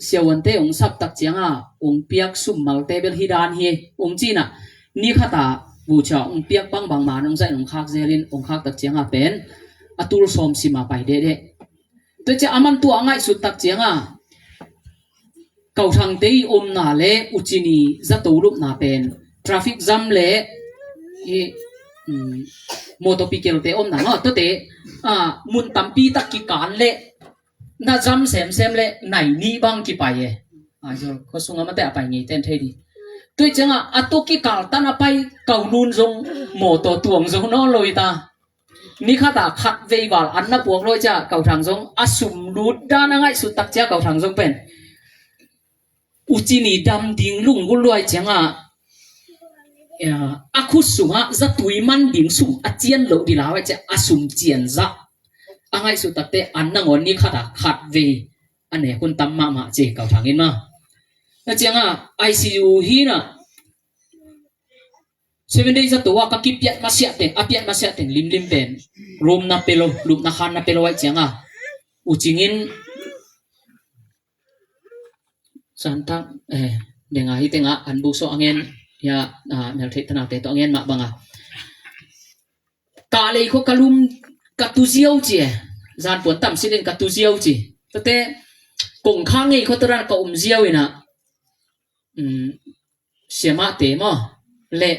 Speaker 4: siawante ong sap tak chenga ong piak sum mal tebel hidan hi ong china ni khata bu cha ong piak bang bang ma nong zai ong khak zerin ong khak tak chenga pen atul som sima pai de de to cha aman tu angai su tak chenga kau thang te om na le uchini za to lup na pen traffic jam le e motopikel te om na no to te mun tampi tak ki kan le na jam sem le nai ni bang ki pai e jo ko sunga ma te pai ngi ten the di to chenga atoki kal tan apai kau nun jong moto tuang jong no loi ta ni khata khat vei wal an na puak loi cha kau thang jong asum lut dan angai su tak cha kau thang jong pen uchini dam ding lung gul loi chenga akhus sunga za tuiman ding sum achian lo di lawa cha asum chian za angai su tak te an na ngon ni khata khat vei ane kun tam ma che kau thang in ma na chenga ICU hi na 7 days to wa ka kipiat masya teng apiat masya teng lim pen room na pelo lup na khan na pelo wai chenga uchingin santa denga hi tenga an bu so angen ya nel the tana te to angen ma banga ka le ko kalum ka tu ziau chi zan pon tam silin ka tu ziau chi te kong khang ngei ko tran ka ziau ina siama te mo le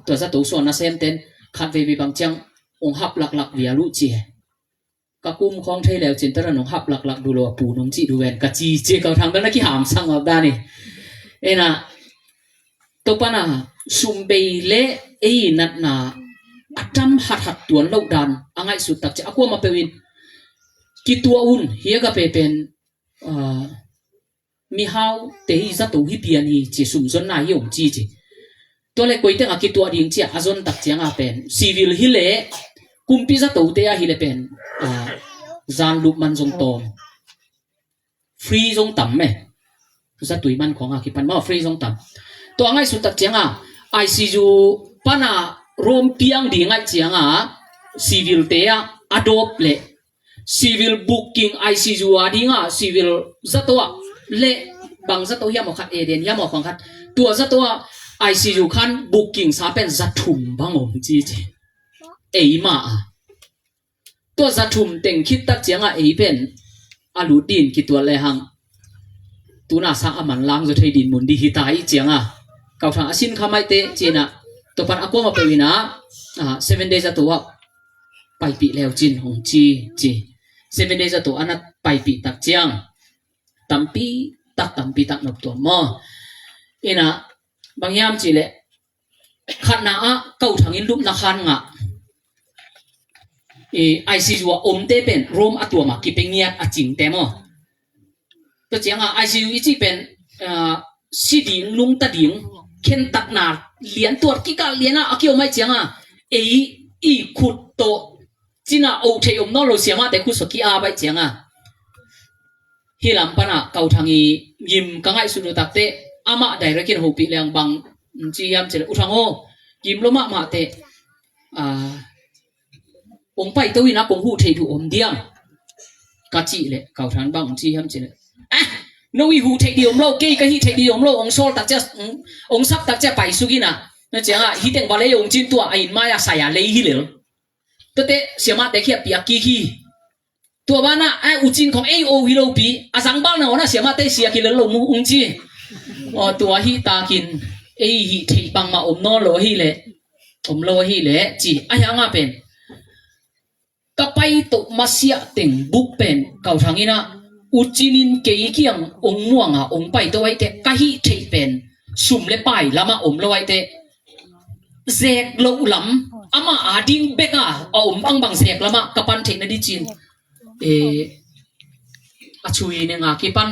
Speaker 4: ตัวจะตัวส่วนน่ะเซมเต็นขัดเวบีบางจังองหับหลักๆเวียลุจีกะกุมของไทยแล้วจินตระนองหับหลักๆดูโลปูนงจีดูแวนกะจีเจเกาทางนั้นกี่หามสั่งเอาได้นี่เอ็น่ะตัวปะน่ะซุมเบเลเอนัดน่ะอัตมหัดตัวโลกดันอังไงสุดตักจะอะกัวมาเปวินกิตัวอุ่นเฮียกะเปเป็นมีฮาวเตหิซะตัวฮิเปียนี่จิซุมซนนายองจีจิตัวเล็กกุยเตงอากิตัวดิ่งเจ้าอาจนตักเจียงอาเป็นซีวิลฮิเลกุมพิซาตัวเตียฮิเลเป็นจานลูกมันจงตอมฟรีจงต่ำไหมจะตุยมันของอากิปันมาฟรีจงต่ำตัวง่ายสุดตักเจียงอาICUปนาโรมเปียงดิ่งง่ายเจียงอาซีวิลเตียอดอบเลซีวิลบุ๊กิ้งICUอาดิ่งอาซีวิลจะตัวเลบางจะตัวยามอขัดเอเดนยามอของขัดตัวจะตัวICU คัน booking ซาเป็นจัดทุ่มบางองจีเจมาตัวจัดทุ่มเต็งคิดตักเจียงเอเป็นอาลูดินคิดตัวเลหังตัวน่าสักอามันล้างจะให้ดินมุนดีหิตายเจียงเก่าทางอาชินขมายเตเจนะตัวปันอากวมาเปวินะ7 days ตัวไปปีแล้วจินหงจี7 days ตัวอันนั้นไปปีตักเจียงตัมปีตักนกตัวมอนะบางยามจีเละขัดหน้าเก่าทางอินลุมนักขันงะICU ว่าอมเตเป็นรวมอัตัวมากิเป็นเงียบจริงเต็มตัวเจียงICU อีจีเป็นสีดิ่งลุงตาดิ่งเข็นตักหนาเลี้ยนตัวกิกาเลี้ยนอาเกี่ยวไม่เจียงอีขุดโตจีน่าโอเทอมนอโลเสียมาแต่ขุดสกีอาไปเจียงฮิลัมปนะเก่าทางยิมกังไงสุดตักเตอามาได้รักินหูปีเลียงบังจียามเจริญอุทังโอยิมลมาเตองไปตัววินะกงหูเทดูอมเดียงกัจจิเลยเก่าทางบังจียามเจริญนวิหูเทดีอมโลเกยก็ฮิเทดีอมโลองโซลตักเจองซับตักเจไปสุกินะนั่นเจ้าฮิเต็งบาเลยองจินตัวไอ้มายาสายเลยฮิเลตัวเตเสียมาเตะเขียบปีกีกีตัวบ้านน่ะอุจินของAOฮิโลปีอาสังบ้านน่ะวันน่ะเสียมาเตะเสียกิเลนลงองจีตัวฮิตากินฮิเทปังมาอมโนโลฮิเลอมโลฮิเลจีอายังเป็นก็ไปตกมาเสียติงบุกเป็นเก่าทางนี้นะอุจินินเกี่ยเกี่ยงองม่วงองไปตัวไอ้เตะก็ฮิเทเป็นสุ่มเลไปแล้วมาอมโลไอ้เตะเซกโลลำอามาอาดิงเบกอมบังเซกแล้วมากระปันเทนดิจินอาช่วยเนี่ยงาคิปัน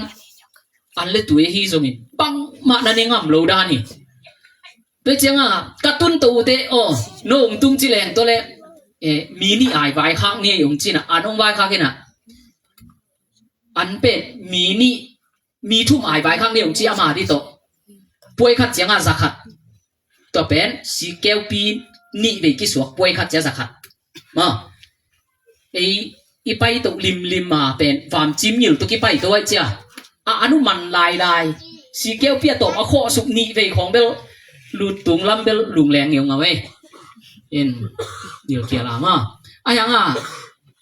Speaker 4: อันเล็ตัวฮีจงินปังมานั่นเองอ่ะโลดานี่ตัวเจ้ากระตุ้นตัวเตะโน้มตุ้งจีแรงตัวเล่มีนี่ไอไวข้างเนี่ยยงจีน่ะอ่านองไวข้างกันน่ะ อันเป็นมีนี่มีทุ่มอายไว้ข้างเดียวจีอามาดิโตป่วยขัดเจียงอาสักขัดตัวเป็นสีแก้วปีนี่เวกิสวกป่วยขัดเจียสักขัดมาอีไปตกลิมมาเป็นความจิ้มอยู่ตัวกี่ไปตัวเจ้าอนุมันลายสีแก้วเปียตกอโคสุกนี่เวของเบลลุดตุงลำเบลลุงแรงเงียวงาเว้เอ็นเดี๋ยวเกี่ยลามายัง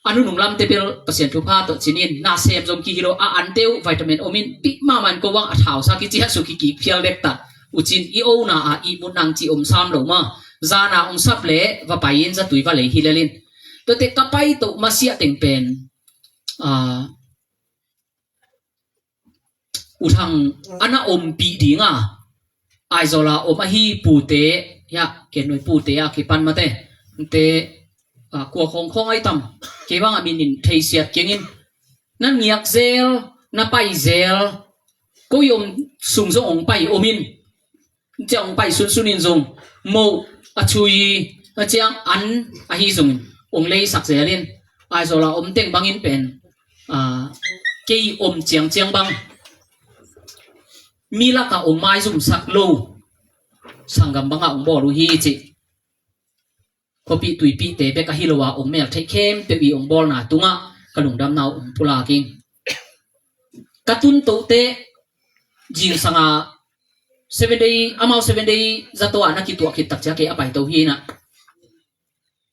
Speaker 4: อนุหนุ่มลำเตเปลเปอร์เซ็นต์ทุพาตัวชินินนาเซมจมกิโลอันเตววิตามินโอมินปิมามันก็ว่างถ่าวสักกิจิฮัสุกิกิเพียงเล็กตัดอุจินอีโอนาอีมุนังจีอมซามลงมาจานาซับเล่ว่าไปยินจะตุยว่าเลยฮิเลลินตัวเด็กกับไปตัวมาเสียเต็งเป็นอุทังอันน่ะอมปีดีง่ะไอโซลาอมฮีปูเตะยะเกณฑ์หน่วยปูเตะคิปันมาเตกัวของไอ้ตั้มเกี่ยงอามินินเทียดเกี่ยงินนั่นเงียกเซลน่ะไปเซลก็ยมสุ่งส่งองไปโอมินเจ้าองไปสุนินส่งโมชุยเจ้าอันฮีส่งองเลยสักเซลินไอโซลาอมเต็งบังอินเป็นเกี่ยอมเจียงบังมีลักกะองไม้สุ่มสักโลสังกัมบังองบอรูฮีจิพอปีตุยปีเตะเบกะฮิโลวาองเมลเทเข้มเปวีองบอลนาตุงะกะลุงดำนาวองพุลากิงกะตุนโตเตจิงสังอา7 day อามา7 day จะตัวนักกิตัวคิดตักจะเกะไปตัวฮีนะ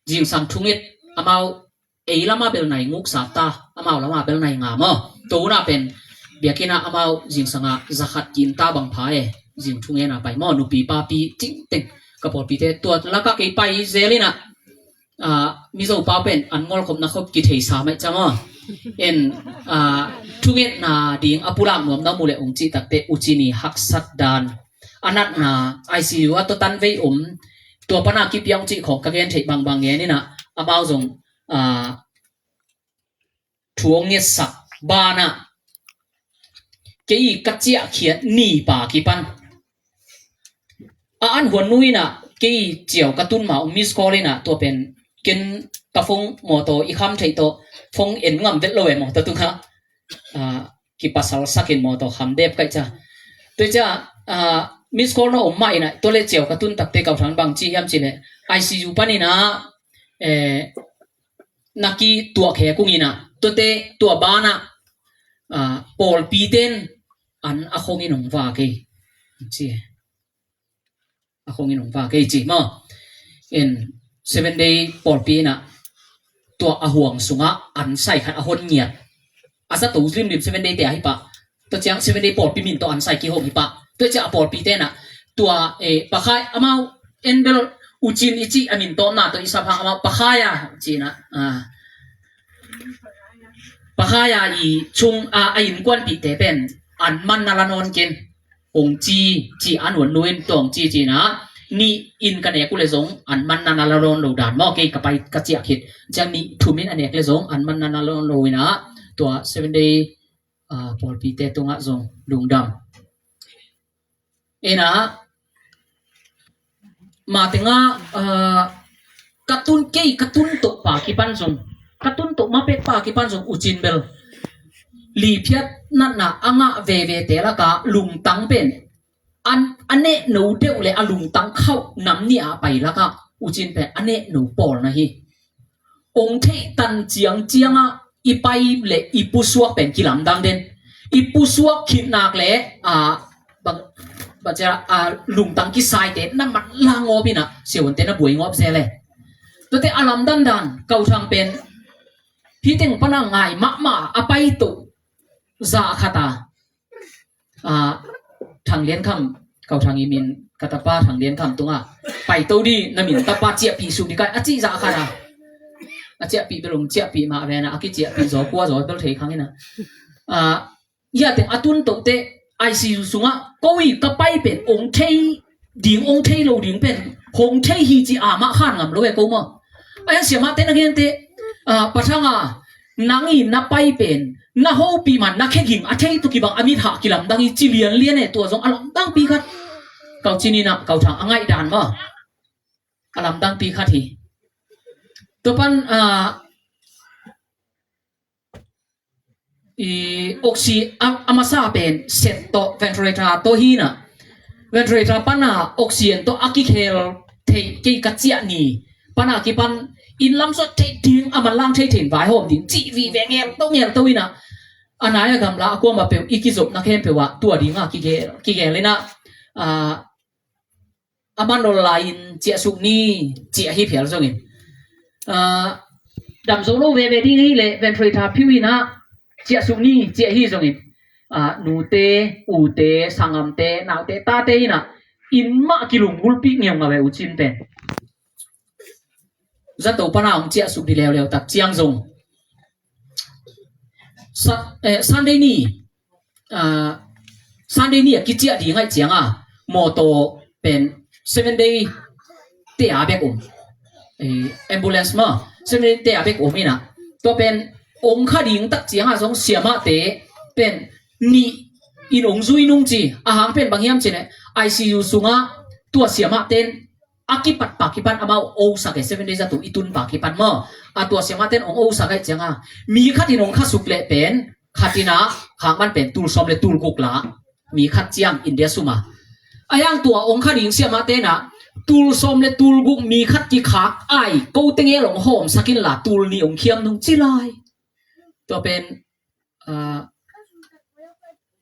Speaker 4: จิงสังทุงิดอามาละมาเบลไหนงุกสาตาอามาละมาเบลไหนงามตัวน่ะเป็นเบียกินะอามาจิงสังอาจะขัดกินตาบังพายจิงทุงเงินไปนุปีปาปีจิงเต็งกระปอดปีเตตัวแล้วก็ไปเซลินะมิโซปาเป็นอันงอลคมนักขบกิเทสาไม่จำทุกเงินนาดิ่งอปุรามนวมน้ำมูเลองจิตักเตอุจินีฮักสัดดานอันนั้นนาไอซียูว่าตัวตันเวตัวปนากิปยังจิของกระเกนเทบางเงี้ยนี่นะอาบ่าวส่งทวงเงี้ยสักบานะเกี่ยกัจเจียเขียนหนีป่ากิปันอันหัวนุ้ยนะกี่เจียวกระตุ้นมามิสคอเลยนะตัวเป็นกินกระฟงหมอโตอีกคำใช้ตัวฟงเอ็นงำเวทโลเวหมอตัวตุ้งฮะกี่ภาษาสักเอ็นหมอโตคำเด็บกันจ้ะตัวจ้ะมิสคอลน่ะอมมาอีนะตัวเล็กเจียวกระตุ้นตักเตะกับทางบางจียามจีเลยICU ปานี่นะนักกี่ตัวแขกุ้งอีนะตัวเตะตัวบ้านะปอลปีเต้นอันอคงอินงว่าเกย์จีคงอินงว่าเกจิมา7 day ปอดปีน่ะตัวห่วงสุงะอันใส่ขัดหนเงียดสัตว์ริม7 day แต่ฮิปะตัวเจ้า7 day ปอดปีมินตัวอันใส่กี่หกฮิปะตัวเจ้าปอดปีเต้น่ะตัวปะคายอามาเบลอุจินอิจิอามินตัวน่ะตัวอิสาพังอามาปะคายจีนะปะคายอีชุงอินกวนปีเตเป็นอันมันนาลานอนกินองจีอันหวนนุนตัวองจีนะนี่อินกันเอกกุเลสงอันมันนานาลารอนโลดานมอเกยกับไปกระเจียคิดจะมีทุมินอันเอกเลสงอันมันนานาลารอนโลวินะตัว7 day พอลปีเตตงะสงลุงดำนะมาถึงกระตุ้นเกยกระตุ้นตกปากิปันสงกระตุ้นตกมาเป็ดปากิปันสงอุจินเบลลีเพียนั่นน่ะอ่างเวเตละกะลุงตังเป็นอันเนหนูเดียวเลยลุงตังเข้านำเนี่ยไปละกะอุจินเป็นอันเนหนูปอลนะฮิองเทตันเจียงอีไปเลยอีปุสวกเป็นกิลำดังเด่นอีปุสวกคิดนักเลยบัจจะลุงตังกิสายเด่นนั่นมันลางอบินะเสียวันเต้นบุยงอบเสียเลยตัวเตอลำดันเก่าทางเป็นพี่เต็งปนังไงมาไปตุซาคาตาทางเลี้ยนคำเก่าทางอีมินกาตาป้าทางเลี้ยนคำตรงไปตัวดีนามินตาป้าเจียปีสุนิกายจีซาคาตาเจียปีไปลงเจียปีมาเวนะอากิเจียปีจอกว่าจอเบลเทครั้งนี้นะยาแต่ตุนตัวเตICU สุงก็อีกไปเป็นองเทดิ่งองเทโลดิ่งเป็นหงเทฮีจีมาข้านงำรู้ไหมกูมั้งไอ้เสียมาเต้นนักเรียนเตปะช่างนังอินนับไปเป็นนักโฮปีมันนักแข่งหิงอาเทตุกิบังอามิถากิลำดังอีจิเลียนเลียนเนี่ยตัวจงอลำดังปีคัดเก่าจีนีนะเก่าทางง่ายด่านมั้งอลำดังปีคัดทีตัวปัน oxy amasa pen set to ventilator to hi na ventilator pana oxygen to akikhel thei ke kachia ni pana ki pan in lam so thei ding amalang thei thin vai hom ding chi vi ve ngel to ina anaya gamla ko ma pe ikizop na khem pe wa tua dinga ki ge le na amanol lain chia suk ni chia hi phel zongin dam zo lo ve di hi le ventilator piwina chia suk ni chia hi zongin nu te u te sangam te nau te ta te ina in ma kilung gulpi ngem nga ve u chin pen za to pana ong chia suk di lew tak chiang zong Sunday ni ki chia di ngai chiang moto pen 7 day te abek ambulance ma 7 day te abek ina to pen ong kha ding tak chiang song siama te pen ni in ong zui nung chi ahang pen banghiam chine ICU sunga tua siama ten akipat pakipan amau o sake 7 days atu itun pakipan mo atua siama ten ong o sake changa mi khatin ong kha sukle pen khatina khangman pen tul som le tul kukla mi khat chiang India suma ayang tua ong kha ding siama te na tul som le tul guk mi khat ki khak ai ko tenge long hom sakin la tul ni ong khiam nung chilai to pen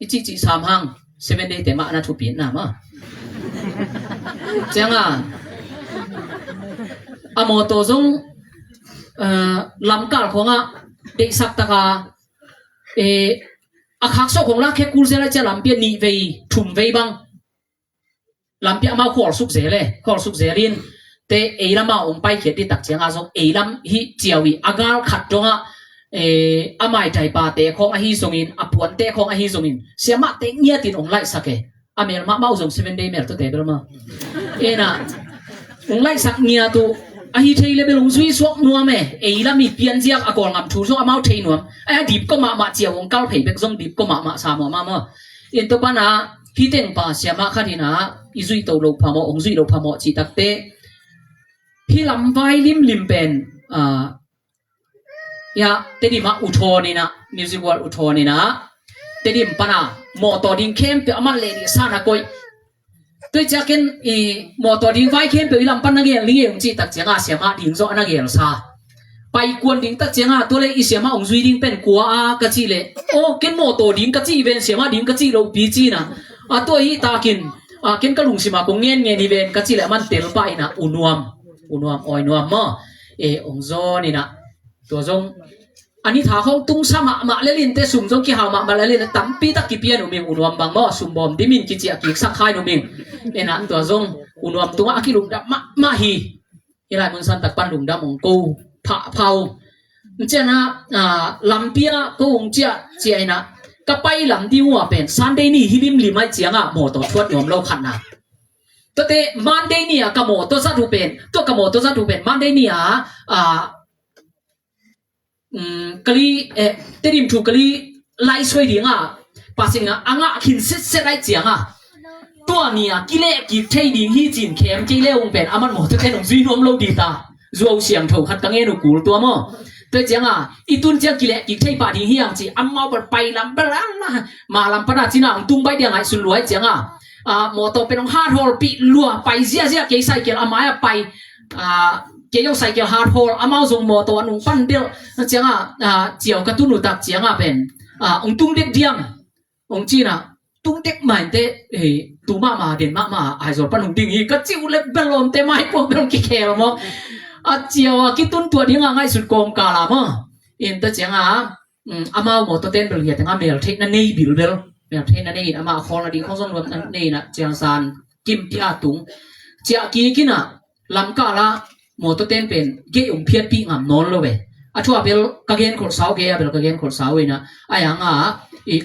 Speaker 4: ichi sam hang 7 day te ma na thu pin na ma changa amoto zong lamkal khonga de sak taka akhak so khong la khe kul zela cha lampia ni vei thum vei bang lampia ma khol suk zelin te eilama ong pai khet ti tak changa zong eilam hi chiawi agal khat tonga amai tai pa te khong a hi songin apuan te khong a hi songin siama te nia tin ong lai sake amel ma mau zong 7 day mer to te bel ma ena ong lai sak nia tu a hi thei le belung sui sok nuam eilam mi pian jiak akol ngam thu so amau thei nuam a dip ko ma chiaw ong kal phei bek zong dip ko ma sa ma in to pana hi teng pa siama khatina izui to lo phamo ong zui lo phamo chi takte hi lam vai lim pen ya tedima uthoni na music world uthoni na tedim pana motor ding kem pe aman le ni sana koi toi chaken motor ding vai kem pe ilam pan na ge li ong chi tak changa siama ding zo na ge sa pai kwon ding tak changa to le i siama ong zui ding pen kwa ka chi le o ken motor ding ka chi ven siama ding ka chi lo pi chi na a to hi takin ken ka lung sima ko ngen ni ven ka chi le man tel pa ina unuam oi nuam ma ong zo ni na to zong ani tha khong tung sama ma lelin te sum jong ki ha ma lelin tampi tak ki pian uming unuam bang mo sum bom dimin ki chia ki sakhai no ming ena to zong unuam tunga ki lung da ma hi ila mun san tak pan lung da mong ko pha phau chena lampia ko ong chia ina ka pai lam diwa pen Sunday ni hilim limai chianga mo to thwat yom lo khan na to te Monday ni ka mo to za tu pen Monday ni kali terim thu kali lai soi dinga pasinga anga khin set lai chianga to nia kile ki thei ding hi chin khem ki le ong pen aman mo to ten ong zui nom lo di ta zuo siam tho khat kange no kul to mo to chianga itun chiang kile ki thei pa ding hi ang chi amau par pai lam balang ma lam pana china ang tung bai diang ai sun luai chianga mo to pen ong hard hole pi lua pai zia ke cycle amaya pai ke yo cycle hard hole amao zong mo to anung pan del chianga chiao ka tunu tak chianga pen ong tung dek diam ong china tung dek mai te tu ma den ma ai zo pan ong ding hi ka chiu le belom te mai po belom ki khel mo chiao ki tun tua dinga ngai sut kom ka la mo in ta chianga amao mo to ten bel hi tanga mel thek na nei bil bel mel thek na nei ama khol na di khong zong nei na chiang san kim pia tung chia ki kina lam ka la mo to ten pen ge ong phiat pi ngam non lo we athua bel ka gen khol saw ge bel ka gen khol saw we na ayanga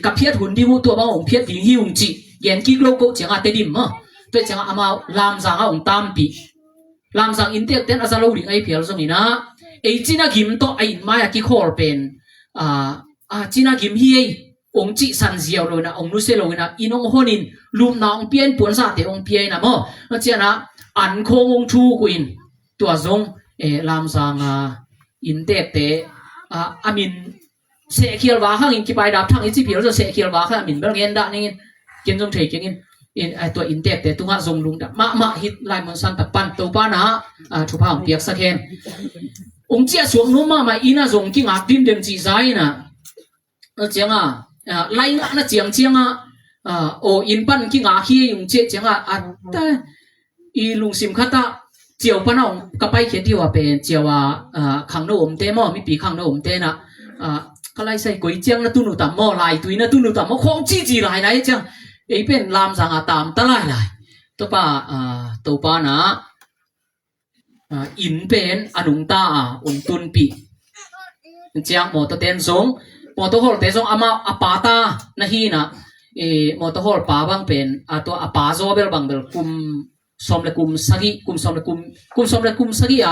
Speaker 4: ka phiat hun di mu to ba ong phiat ding hi ung chi gen ki lo ko changa te dim ma to changa ama lam zanga ong tam pi lam zang in tek ten azalo ri ai phial zong ina china gim to ai ma ya ki khol pen china gim hi ong chi san ziaw lo na ong nu se lo na inong honin lum na ong pian pon sa te ong pian na mo chana an khong ong thu kuin tua zong lam sang in tek te amin sẽ khiêu vá khang in ki pai đạp thang ít chỉ biểu rồi sẽ khiêu vá khang mình bao nghiên đã nên kiến trong thể kiến in ai tuổi in tẹp để tung hạ dùng lùng đã mạ hít lại một san tập pan tàu pa na chụp hàng biếc sắc khen ông chia xuống nó mà ina dùng ki ngạc tim dem chỉ dài na nó chiang lại ngã nó chiang ô in pan ki ngạc khi ông chia chiang ta i lùng sim khata chiều pan ông cái pai kia tiêu bên chiều khang nó ôm té mò mi pi khang nó ôm té na cái lại say quấy chiang nó tu nụ tạm mò lại tuy nó tu nụ tạm mò không chi lại này chiang ấy bên làm rằng tạm ta lại tôi pa na in bên anung ta tuân pi chiang mò ta tên giống mò ta hol tên giống ama apata na hi na mò ta hol pa bang pen to apa zo bel bang bel som le kum sagi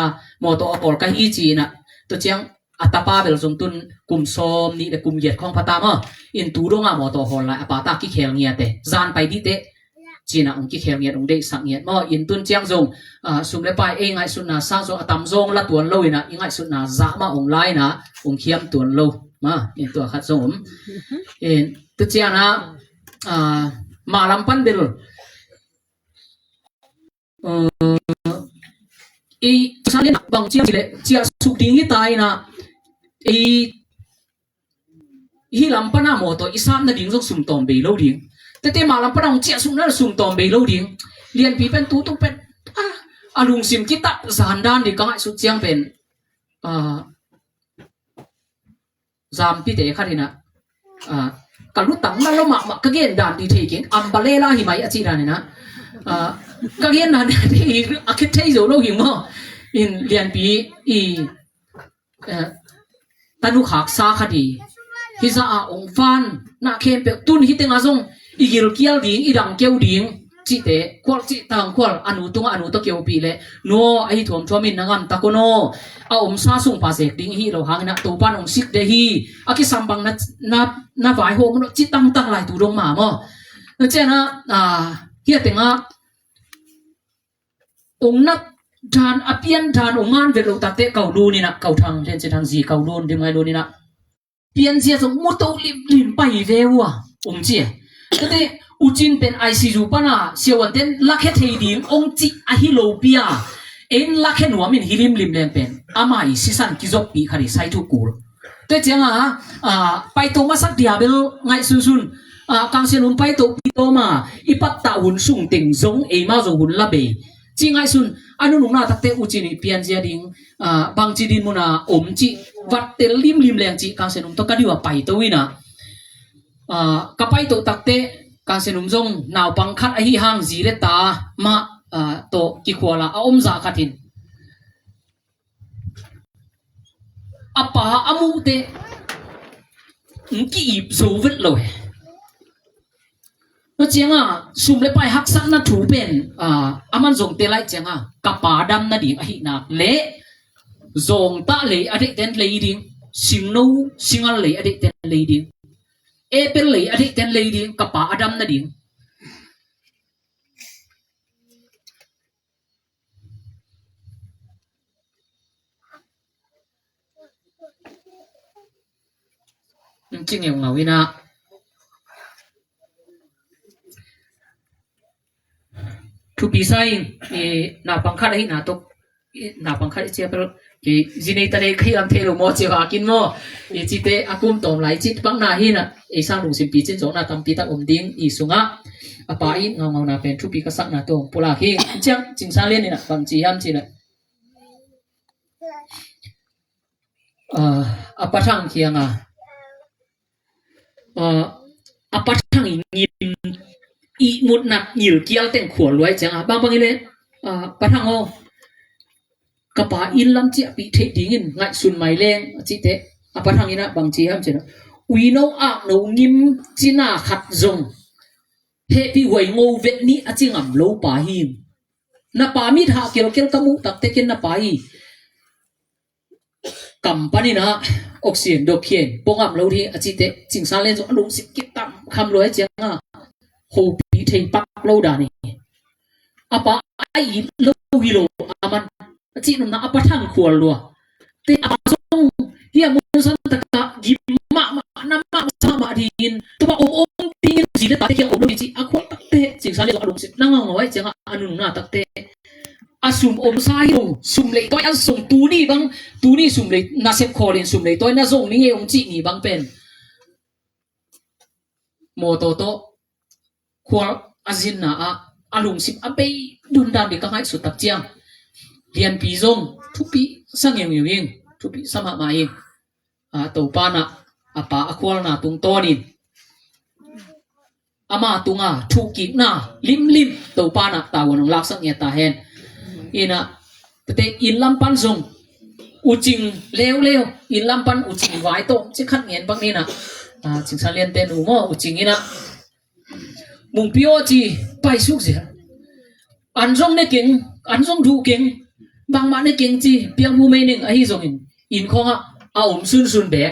Speaker 4: mò ta hol ka hi chi na to chiang atapa bel giống tun kum som ni le kum yet khong pata ma in tu dong mò ta hol la apata ki khel ngia te zan pai di te china ong ki khel ngiat ong de sang ngiat mo in tun chiang zong sum le pai e ngai sun na sa zo atam zong la tuan lo ina ingai sun na za ma ong lai na ong khiam tuan lo ma in tu khat zong in tu chia na ma lam pan bel sa le bang chia su ding hi tai na hi lam pa na mo to isam na ding zong sum tom be lo dingแต่มาลำปะองเจ้าสุ่มนั่นสุ่มตอมเบลล์ดิ้งเรียนปีเป็นตู้ต้องเป็นลุงซิมกิตัดสานด้านดีก็ให้สุดเจียงเป็นจามปีเตะขันนี่นะกัลุตังนั่นเราหมักกะเกณฑ์ด้านดีเทกินอัมบาเล่ล่าหิมายอจิรานี่นะกะเกณฑ์ด้านที่อาคิดใช้โจโลหิมะอินเรียนปีตันุขักซาคดีฮิซาองฟันนักเข้มเปตุนฮิตเตงอาซงigil kial ding idang keu ding chi te kwal chi tang kwal anu to keu pi le no ai thom thomin nangam takono a sa sung pa sek ding hi lo hang na to pan ong sik de hi aki sambang na vai ho no chi tang lai tu dong ma mo che na hi tenga ong na dan apian dan ongan ve lo ta te kau lu ni na kau thang len che thang ji kau lon dim ngai lo ni na pian sia so mo to lim pai ve wa ong chiแต่อุจินเป็นไอซียูปะนะเสียวันเต้นลักแค่เทียมองจิอาฮิโลเปียลักแค่หนัวมินฮิลิมลิมแรงเป็นอามาอิสิสันกิจบปีคดีไซทุกูลแต่เจ้าไปตัวมาสักเดียเบลไงซุนกังเสียนุ่มไปตัวปีโตมาอีปัตตาหุ่นสุ่งติงซงมาซงหุ่นละเบจริงไงซุนอันนู้นน่าตักเตอุจินเปลี่ยนเสียดิงบางจีดินมุนาอมจิวัดเตลิมแรงจิกังเสียนุ่มต้องการดีว่าไปตัววินะกับไปตัวตักเตะการเสนุมจงนาวบังคัดไอหิหางจีเรตามาโตกิขวาละอมจากขัดินป่าอมุเตกีบโซเวตเลยแล้วเจียงสุมเลไปฮักสักนัดถูเป็นมันจงเตลัยเจียงกับป่าดำนัดดิไอหินักเละจงตะเละอดีตเต็นเลยดิสิงนูสิงอะไรเลยอดีตเต็นเลยดิเป็นเลยอดีตเต็นเลยดิกับป่าอดัมนั่นดิจริงอย่างเงาวินะทุกปีไซนาปังคัดให้นาตกนาปังคัดเจียบจีนตะเลขยันเทโลโมเจียกากินโมจิเตอากุมตอมไหลจิตปังนาหินะสร้างลุงสิมปีจินโจนาตัมปีตะอมดิ้งสุงะป่าอินเงานาเป็นทุกปีก็สักนาตงปุระหิเจียงจิงซาเลียนนี่นะบังจีฮัมจีนะปะทังเคียงปะทังยิมมุดนักยิลเกียวเต็งขวดรวยจังบางเลยปะทังโอกระป๋าอินลำเจียปีเทดิ้งไงสุนไม่แรงจิเตะปะทางนี้นะบางจีฮัมเจนะวีโนอักโนงิมจีน่าขัดจงเฮปีหวยงูเวนี้อจิงอ่ำโลป่าหิมนาป่ามีท่าเกี่ยวเกี่ยวกมุตักเตกินนาป่าอีกำปานี่นะออกเสียงดอกเขียนปงอ่ำโลที่อจิเตจิงซาเลนจงลุงสิกิตามคำรวยเจียงโฮปีเทปักโลดานี่ป่าไอโลฮิโลมันจีนน่ะปะทังขวลัวแต่อาซงเฮียมุสันตะกะยิมมะ nama sama din tu ba om tingin sila tak yang om lu ji aku takte sing sale alung sip nang ngawai jang anu na takte asum om sai lu sum le toy asum tu ni sum le na sep kholin sum le toy na zong ni ong ji ni bang pen mo to khwal azin na alung sip ape dun dam bi ka ngai su tak chiang lian pi zong thu pi sang yang yeng thu pi sama ma yin to pa na apa akwal na tung tonin ama tunga thu ki na lim to pa na tawon lak sak ya ta hen ina te in lam pan zong u jing lew in lam pan u jing wai to chi khat ngen bang ni na ching sa lian ten u mo u jing ina mung pio chi pai suk sia an zong ne king an zong du king bang ma ne king chi piang mu me ning a hi zong in khong a om sun be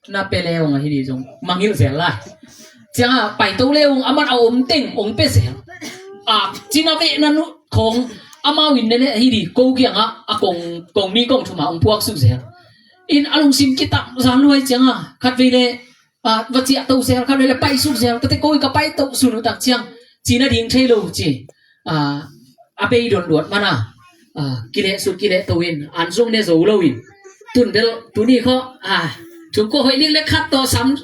Speaker 4: na pe leong a hi di zong mangil zel lai cha pai to leong aman a om teng ong pe zel china ve na nu khong ama win ne hi di ko kyang a kong mi kong thuma ong puak su zel in alung sim kitam zan luai changa khat ve le wa chia to zel khat ve le pai su zel te ko ka pai to su nu tak chiang china ding thei lo chi a pe don duat mana kile to win an zong ne zo lo win tun del tuni kho chúng cô hội liên lạc khát to sắm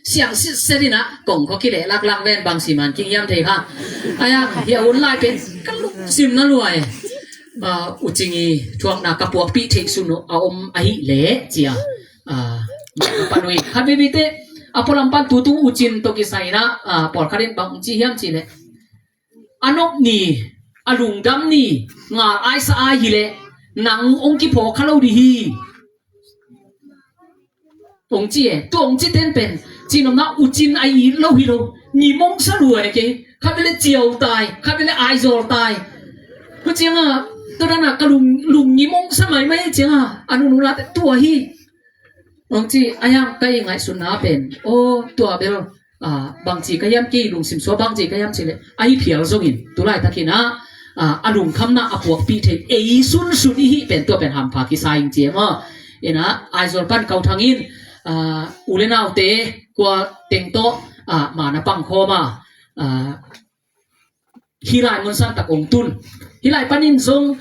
Speaker 4: xiang sẽ đi nè cổng có cái lẽ lạc ven bằng xi măng kinh nghiệm thầy ha hiện hôn lại bên các lúc sim nó luôn u chính chuang na cặp buộc bị thầy sunu om ai lẽ chia panui khát bê tê apolam pan tu u chin to cái sai na por khát đến bằng chi hiểm chi lẽ anok ni alung dam ni nga ai sa ai lẽ nang ông ki po khalo đi hi ông chị tên bền chị nó u chín ai lâu hi lâu nhị mong sao đuổi cái khác với chiều tài khác với ai rồi tài có tiếng tôi đang là cái lùng nhị mong sao mấy tiếng anh nó là tua hi ông chị ai yang cái ngài xuân na bền tua bền bằng chị cái em kia lùng sim số bằng chị cái em chị này ai phiền rồi hin tôi lại ta kia na lùng khăm na buộc bị thế ấy xuân hi bền tua bền hàm phá cái sai chị mà ina ai rồi pan cầu thang in ule nào te qua tiếng to mà nó bằng kho mà hi lại muốn sang tak ong tun hi lại panin zong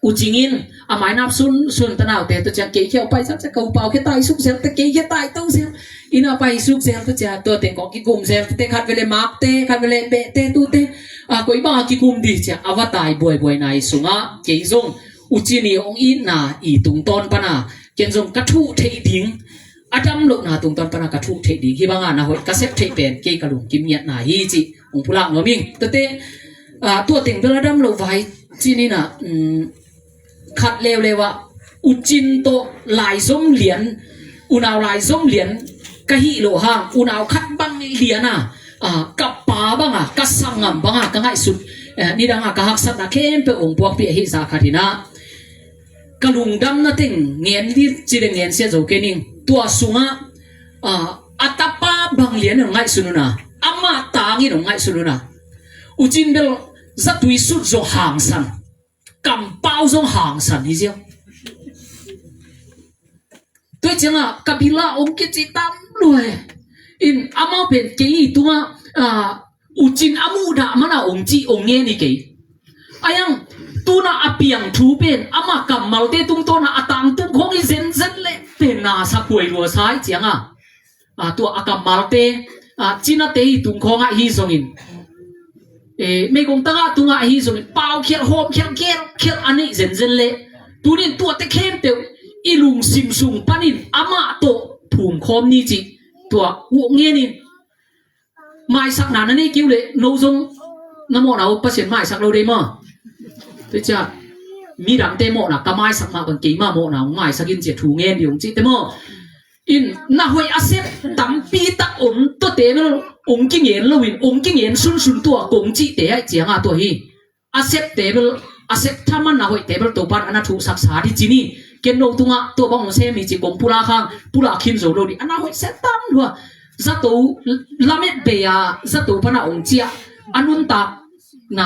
Speaker 4: u jingin mai nap sun tanao te to chang ke kheo pai sak kau pau ke tai suk sel te ke ke tai tong sel ina pai suk sel to cha to te ko ki kum sel te khat vele mak te khat vele be te tu te koi ba ki kum di cha avatai boy nai sunga ke zong u chini ong in na i tung ton pana ken zong ka thu thei ding adam lo na tung ton pana ka thu thei ding hi banga na hoi ka sep thei pen ke ka lung kim nyat na hi chi ong pula ngoming to te tua ting bel adam lo vai chi ni na khat lewa u chin to lai zom lian u naw lai zom lian ka hi lo hang u naw khat bang lian ka pa banga ka sangam banga ka ngai sut ni danga ka hak sat na kem pe ong puak pi hi sa khatina kalung dam na ting ngen di chile ngen sia zo kening tua sunga atapa bang lian ngai sununa ama tangi ngai sununa uchin bel zatui sut zo hang san kam pao zo hang san hi jiao tôi changa kabila ong ke chi tam lue in ama pen ke i tunga uchin amu da mana ong chi ong nge ni ke ayang tuna apiang thu pen ama kamal te tung to na atang tung khong i zen le pen na sa kuai ro sai chianga tu akamal te china te i tung khong a hi zongin me kong tanga tunga hi zongin pau khial hom khial ani zen le tunin tu te khem te ilung sim sung panin ama to phum khom ni chi tu u nge ni mai sak na na ni kiu le no zong namo na pasien mai sak lo de ma tôi cha mi đam te mo na kamai sak ma ban ke ma mo na ngai sakin che thu ngen diong chi te mo in na hoi asep tam pi tak to te no ong king yen lo win ong king yen sun tua kong chi te ai chianga to hi asep table asep thaman na hoi table to pan ana thu sak sa di chini ken no tunga to bang se mi chi kong pula khang pula khin zo lo di ana hoi set tam lua za to lamet be ya za to pana ong chia anun ta na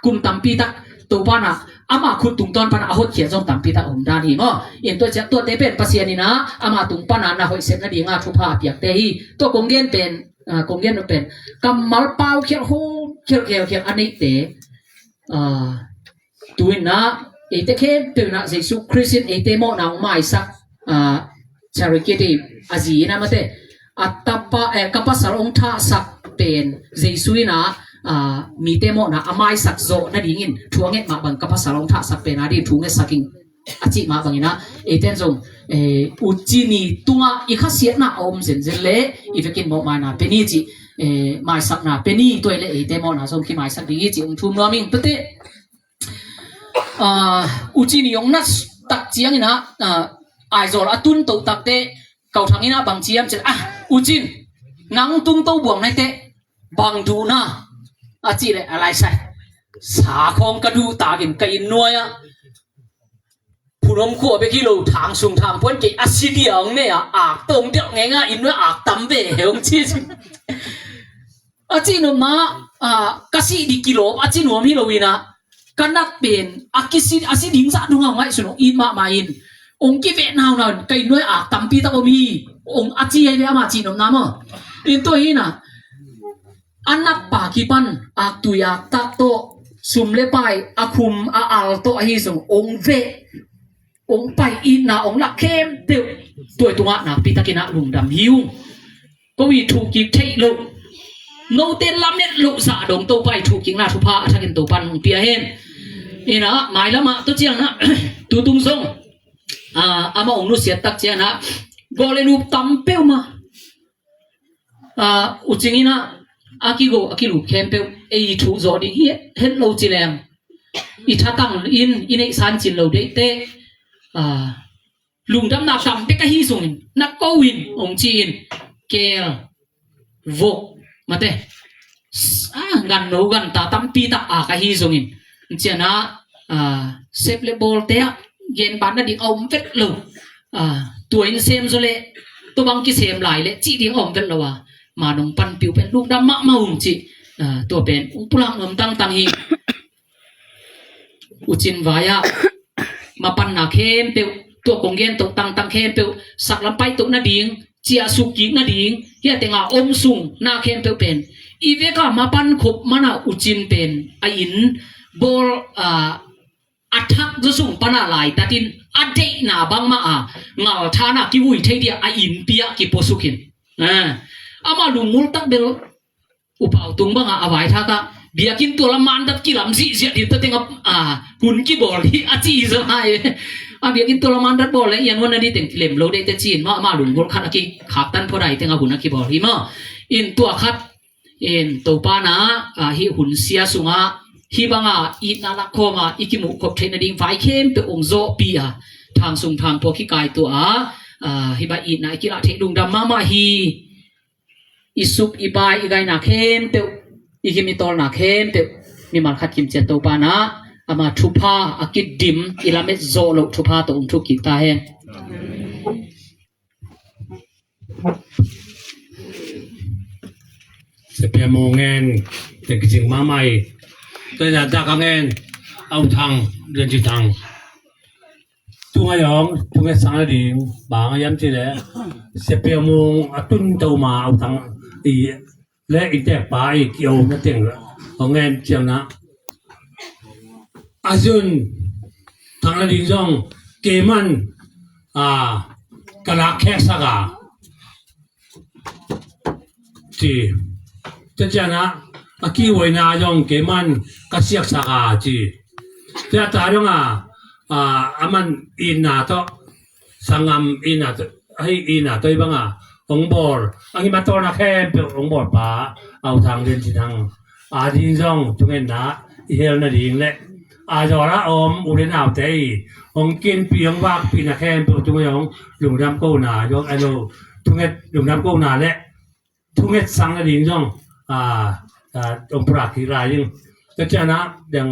Speaker 4: kum tam pi tak to pana ama khut tung ton pana ahot khia jong tam pita om dan hi mo in to cha to te pen pasien ni na ama tung pana na hoi sem na dinga thu pha piak te hi to konggen pen konggen no pen kamal pau khia ho khia ani te tuin na ite khe pe na jesu christ ite mo na mai sak charity azi na mate atapa kapasal ong tha sak pen jesu na mi temo na amai sak zo na dingin thuange ma bang kapasal ong tha sak pen adi thunge saking achi ma bangina eten jong uchini tunga ikhasia na om zen le ifekin mo ma na peni chi mai sak na peni toile ite mo na jong ki mai sak dingi chi ong thum no ming pete uchini yong na tak chiang ina aizol atun to takte kau thangina bang chiam che uchin nang tung to buang nai te bang du na achi le alai sai sa khong ka du ta gin kai noya punom kho be ki lo thang sung thang pon ke asidi ang ne a tong de nge nga in no a tam be heong chi achi no ma kasi di kilo achi no mi lo wina kanak pen akisi asiding sa dunga ngai suno in ma in ong ki ve naw na kai noi a tam pi ta mi ong achi ai ama chi nom na mo in to hi na anak pa ki pan ak tu ya ta to sum le pai akhum a al to hi sung ong ve ong pai in na ong la kem te toi tunga na pi ta kina lung dam hiu ko wi thu ki thei lo no te lam net lo sa dong to pai thu king na thu pha athakin to pan pi a hen ina mai lama to chiang na tu tung song ama ong nu sia tak chiang na gole nu tam pe ma uchingina akilu kempeu ei thu zo di hi het lo chilem I thatang in ei san chin lo de te lung dam na tam pe ka hi sung na ko win ong chin kel vo mate gan no gan ta tam pi ta ka hi sung in chena sep le bol te gen ban na di om vet lo tuin sem zo le to bang ki sem lai le chi ding om vet lo wa ma nong pan piu pen lung dam ma hung chi to pen pulang ngam tang tang hi uchin vaya ma pan na khem pe to konggen to tang tang khem pe sak lam pai to na ding chia su ki na ding ya tenga om sung na khem pe pen I ve ka ma pan khop mana uchin pen a in bol athak zo sung pana lai tatin ade na bang ma ngal thana ki wui thei dia a in pia ki posukin ama lungul tak bel upau tung banga awai thaka biakin to la mandat ki lam si sia di tatenga hun ki bol hi achi zo hai biakin to la mandat bol le yan wan ni teng lem lo de te chin ma lungul khan ki khak tan phodai tenga hun ki bol hi ma in to khat in to pa na hi hun sia sunga hi banga I na la khoma ikimu khop thena ding vai khem pe ong zo pi thang sung thang po ki kai to hi ba I na ki la the dung dam ma hi isup ibai igai na khem pe igimi tol na khem pe mi mal khat kim chen to pa na ama thupa akit dim ilame zo lo thupa to ong thu ki ta hen
Speaker 3: sepia mongen te kijing mamai te na da kangen au thang ren chi thang tunga yong tunga sang ding bang yam chi le sepia mong atun to ma au thang I le I te pa I kyo na teng ongen chiang na azun thang la ding jong keman kala khesa chi te chana aki woina jong keman kasiak saka chi te ta jong aman ina to sangam ina to ai ina to ibanga ongbor angi mator na khem pe ongbor pa au thang den chi thang din jong tungen na hel na ding le jora om ulen au te ong kin piang wak pi na khem pe tung yong lung dam ko na yong alo tunget lung dam ko na le tunget sang na ding jong ông prak thì là nhưng tất nhiên là đừng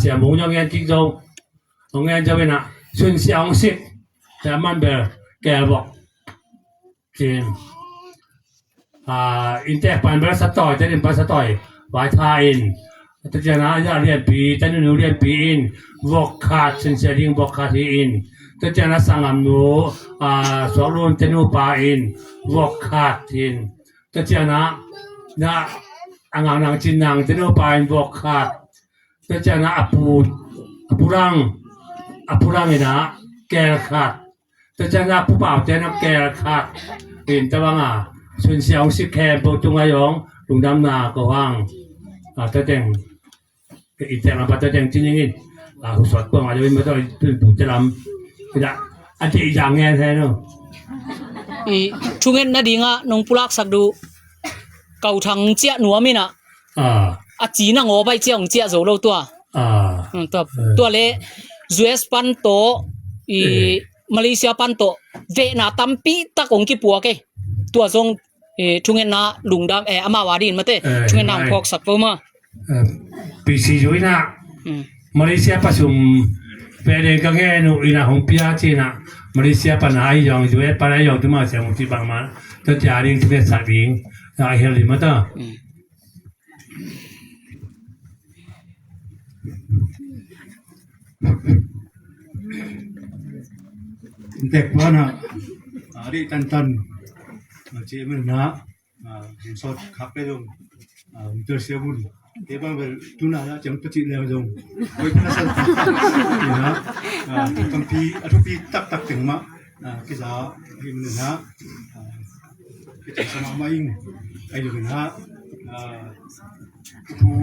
Speaker 3: sẽ muốn cho nghe kinh dâu ông nghe cho bên nào xuyên xe ông xịt thì man bè kẻ bọc thì in tech pan bè sát tỏi cho nên pan sát tỏi vài thai in ตจนะยาเรียนปีตันนูเรียนปีอินวอกขาดเซนเซริงวอกขาดอินตจนะสังามนูสอรุนตนูปาอินวอกขาดอินตจนะนะอังนางจินนางตนูปาอินวอกขาดตจนะอปุรังนี่นะแกขาดตจนะผู้บ่าวเจนะแกขาดอินตะวังส่วนเสียงสิแคมปจงayong ลุงดำนาก็ว่างตะแจงอีแจงมาตะแจงจริงๆผู้สอดกว้างอาจจะเป็นมาต้องผู้จะลำก็จะอันที่อย่างแง่แท้เนาะ
Speaker 5: i chungen na dinga nong pulak sakdu kau thang chia nuamina a chi na ngo bai chiang chia zo lo tua to le US pan to i Malaysia pan to ve na tampi ta kong ki puak ke tua zong chungen na lungdam ama wadin mate chungen na phok sak po ma
Speaker 3: ปีสี่ยุ้ยนะมาเลเซียประชุมเป็นกังเงินอุณหภูมิพิจารณามาเลเซียปัญหาอย่างยุ้ยปัญหาอย่างที่มาเสียงที่บางมาจะจาริงที่เป็นสัตว์วิ่งอะไรเฮลิมาต้าเด็กว่านะรีตันเจ้ามันนะสดขับไปลงเจอเสียบุญเดี๋ยวบางเวลตุนาละจังตุจิแล้วจงไว้พระสันตินะกัมพีอทุปีตักถึงมากิจาหิมนะกิจสมามาอิงไอ้ดูนะผู้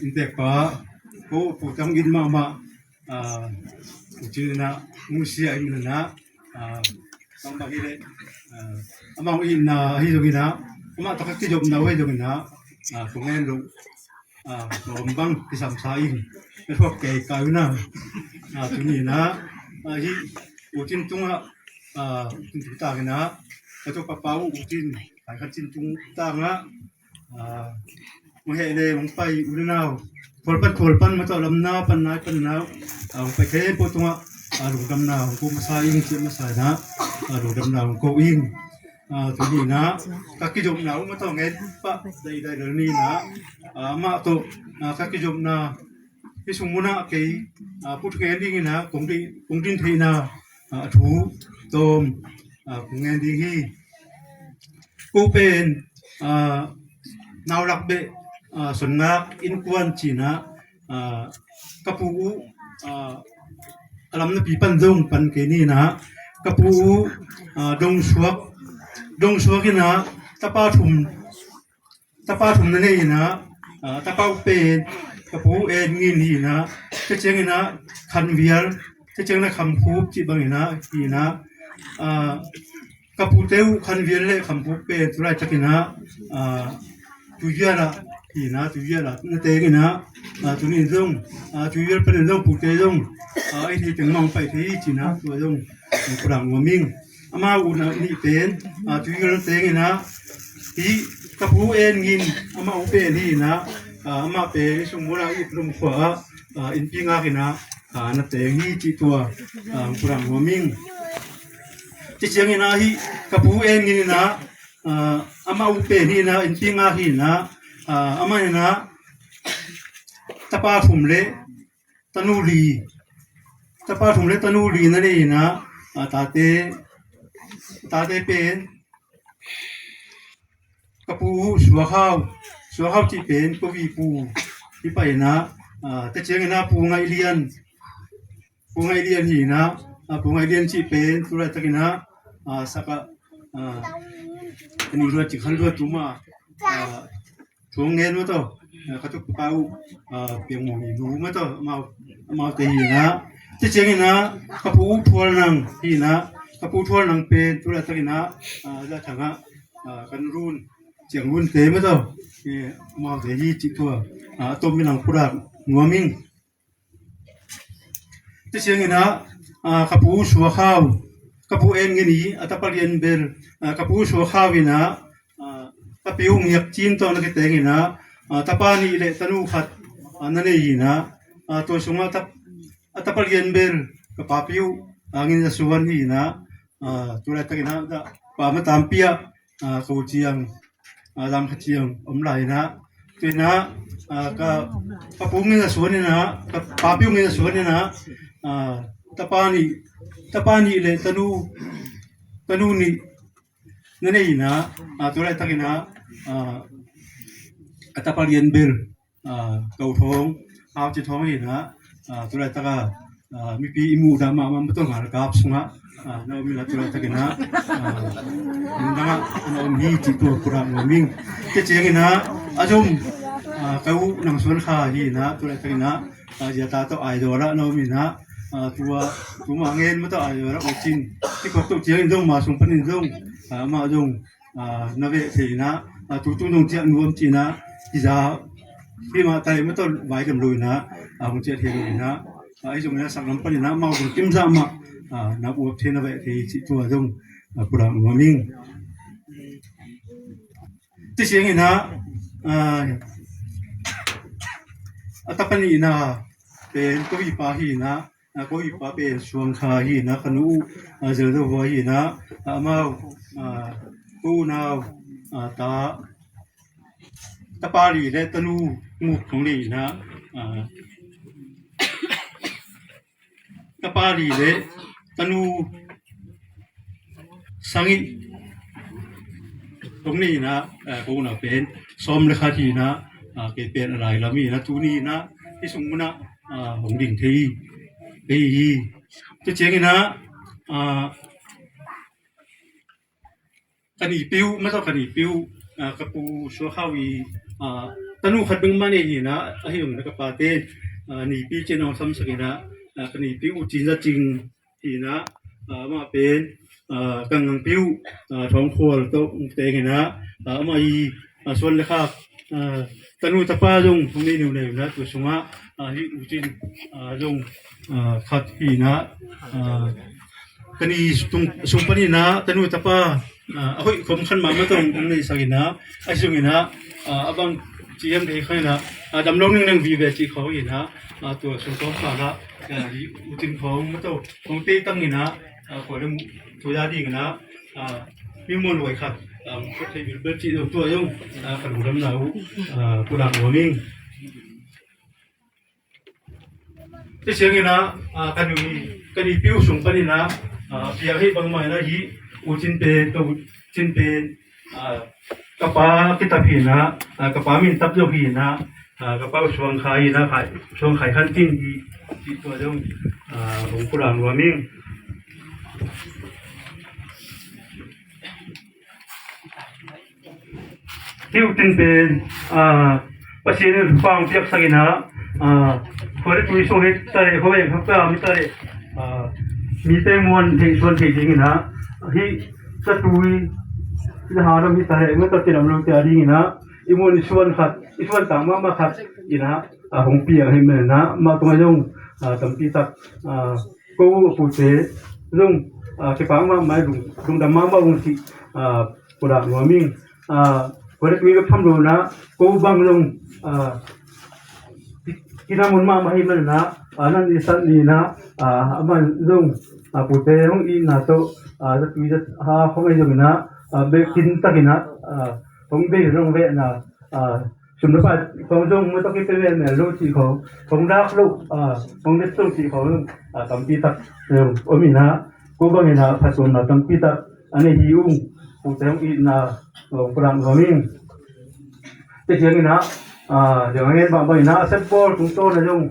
Speaker 3: อินเด็กป้าผู้จังกินมาจีนะมุสีไอ้มันนะบางบางทีเลยบางอินนะให้ดูนะมาตะกักที่จบนะไว้ดูนะตรงนั้นดูลมบังที่สามสายไม่พวกเกย์กายนะตรงนี้นะที่อุจินตรงจุดต่างนะกระจกกระเป๋าอุจินหายขันจินตรงต่างนะมาเห็นเลยมันไปอุดนาวพอปันมาต่อลำนาปันนาไปแค่พวกตรงหลุมดำนาของกูมาสายเชื่อมาสายนะหลุมดำนาของกูอิงตรงนี้นะกักกิจมนามาต่อเงินปะได้เรื่องนี้นะมาต่อกักกิจมนาที่สมมุตินะเกย์พูดเงินดีนะคงดินทีนะถูตมคงเงินดีกูเป็นนาวรักเบสนนักอินควันจีนะกับผู้อารมณ์ปีปันดงปันเกนี่นะกับผู้ดงสวกนะตะป้าถุมนั่นเองนะตะป้าเป็นกับผู้เอ็นงินนี่นะจะเจงนะคันเวียร์จะเจงนะคำพูดจีบังนะนี่นะกับผู้เต้าคันเวียร์เลยคำพูดเป็นตัวไรจักนะตุยละนี่นะตุยละนั่นเองนะตัวนี้ดงตุยละเป็นดงผู้เต้ดงไอ้ที่ถึงมองไปที่จีนะตัวดงกลางหัวมิงอามาอุณนี่เป็นตุยละเต้นะที่กับผู้เอ็นงินอามาอุเป็นนี่นะอามาเป็นสมมุติว่าอีกลมขวาอินพิงากินะนั่นเต้นี่จีตัวกลางหัวมิงที่เชียงนะที่กับผู้เอ็นงินนะอามาอุเป็นนี่นะอินพิงากินะอามาเนี่ยนะตะปาถุมเละตะนูรีตะปาถุมเละตะนูรีนั่นเองนะตาเตเป็นกับผู้สัวข้าวที่เป็นกวีปูที่ไปนะแต่เชียงนะปูไงเรียนหีนะปูไงเรียนที่เป็นตัวอะไรตะกี้นะสักอันนี้รู้จักขันรู้ตัวมาทวงเงินมาต่อเขาจะเป่าเปียงหมองดูมาต่อมาตีนะที่เชียงนะกับผู้ทัวร์นังที่นะกับผู้ทัวร์นังเป็นตัวอะไรตะกี้นะจะทำกันรุ่นเจียงรุ่นเตะมาต่อมาเตะยี่จิตตัวตัวมีหนังปลาหัวมิงที่เชียงนะกับผู้สัวข้าวกับผู้เอ็นเงินนี้อัตปาเรียนเบลกับผู้สัวข้าววินะกับพิวงยักจีนตัวนักเตะนะตะปานีเละตนูขัดนั่นเองนะตัวสมัติอัตปาเรียนเบลกับป้าพิวงินจะสุวรรณนี่นะตัวอะไรตะกี้นะป้ามาตามเปียเขาเจียงลำขเจียงอมไหลนะ
Speaker 6: ตัวนะก็ปะปูเงินสวนเนี่ยนะก็ปาปิ้วเงินสวนเนี่ยนะตะปานี่เลยตะนูนี่นั่นเองนะตัวแรกตะกินะตะปาเรียนเบลเกาทองเอาจิตทองนี่นะตัวแรกตะก็มีปีอิมูดามาไม่ต้องหากราบสุงะเรามีละตัวแรกตะกินะนั่งเรามีจิตตัวกุระเรามิงที่เจียงนะอาจุมเขาหนังสวนข้าฮีนะตัวแรกตะกินะจะตาตัวไอโดระเรามีนะตัวมาเงินไม่ต้องไอโดระอุจินที่เขาตัวเจียงดงมาส่งพันดงมาดงนาเวทีนะตัวดงเจียงรวมจีนะที่จะที่มาไทยไม่ต้องไว้กันเลยนะผมเจียเทียนนะไอ้ตรงนี้สักลำพันนะมาถึงกิมซามานับอุบเทนเวทีตัวดงกุระหัวมิงที่เชียงนะอัตปนีนะเป็นกวีปาหีนะกวีปาเป็นช่วงขาหีนะขนูเจอตัวหีนะมากูนาวตาปารีและตนูมุกของลีนะตาปารีและตนูสังอิตรงนี้นะกูน่ะเป็นสมเลขาทีนะเกิดเป็นอะไรแล้วมีนะตูนี้นะที่สมมุตินะหงดิ่งทีจะเจียงนะคันอีปิ้วไม่ต้องคันอีปิ้วกระปูชัวข้าวีตนูขัดบึงมาเนี่ยนะไอ้หนุ่มนักปาเต้นี่ปีเจนอซ้ำสักนะคันอีปิ้วจีนจะจริงทีนะมาเป็นกังปิ้วท้องครัวโตเตงนะมาอีส่วนเลขาตนูตะปาจงตรงนี้เนี่ยนะตัวสงะที่อุจินจงขัดฮีนะคันอีตรงสมปนีนะตนูตะปาเฮ้ยผมขันมาไม่ต้องในสักนะไอ้ส่วนนะบางจีเอ็มได้ค่อยนะดำรงหนึ่งวีเวจีเขาอีนะตัวสมทบฝาละอุจินของไม่ต้องของเตตั้งนี่นะขอเรื่องตัวยาดีกันนะมีมวลรวยครับก็ใช้บิลเบอร์จีตัวยงขนมดำหนาวกุหลาบหัวมิ่งที่เชียงนะกันอีปิ้วสูงปนีนะเพียงให้บางหมายนะฮีอุจินเป็นตัวจินเป็นกระป๋ากิตาพีนะกระป๋ามินตับโยพีนะกระป๋าช่วงไข่นะไข่ช่วงไข่ขั้นจิ้นที่ตัวจงของกุหลาบหัวมิ่งที่อุจินเป็นภาษีในฟังเทียบสักนะคนที่ตุยส่งให้ตาเรเขาเองเขาก็มีตาเรมีเต็มวันที่ส่วนที่จริงนะที่จะตุยที่หาเรามีตาเรเมื่อตัดสินเราจะดีนะอีมันส่วนขัดอีส่วนต่างมาขัดอีนะของเปียให้เหมือนนะมาตรงนี้ต้องตั้งที่ตักกูพูดเสต้องเก็บฟังมาไม่ลุงดำมาบางทีกุหลาบหัวมิ่งคนที่มีกับทำรู้นะกูบางลงที่น้ำมันมาให้มันนะนั่นดิสันนี่นะมันลงพูดเรื่องอีน่าโตจะมีจะหาของไอ้ตรงนี้นะเบกินตะกินะของเบกรงเวนะสมมติว่าของจงไม่ต้องคิดไปเวเนี่ยลูกจีของรักลูกของเด็กลูกจีของตั้งปีตักโอมินะกูบางนะผสมนะตั้งปีตักอันนี้หิวพูดเรื่องอีน่าพลังของมิ่งที่เชียงนะเดี๋ยวนี้บางนะเซปโปร์ตุ้งโตนะจง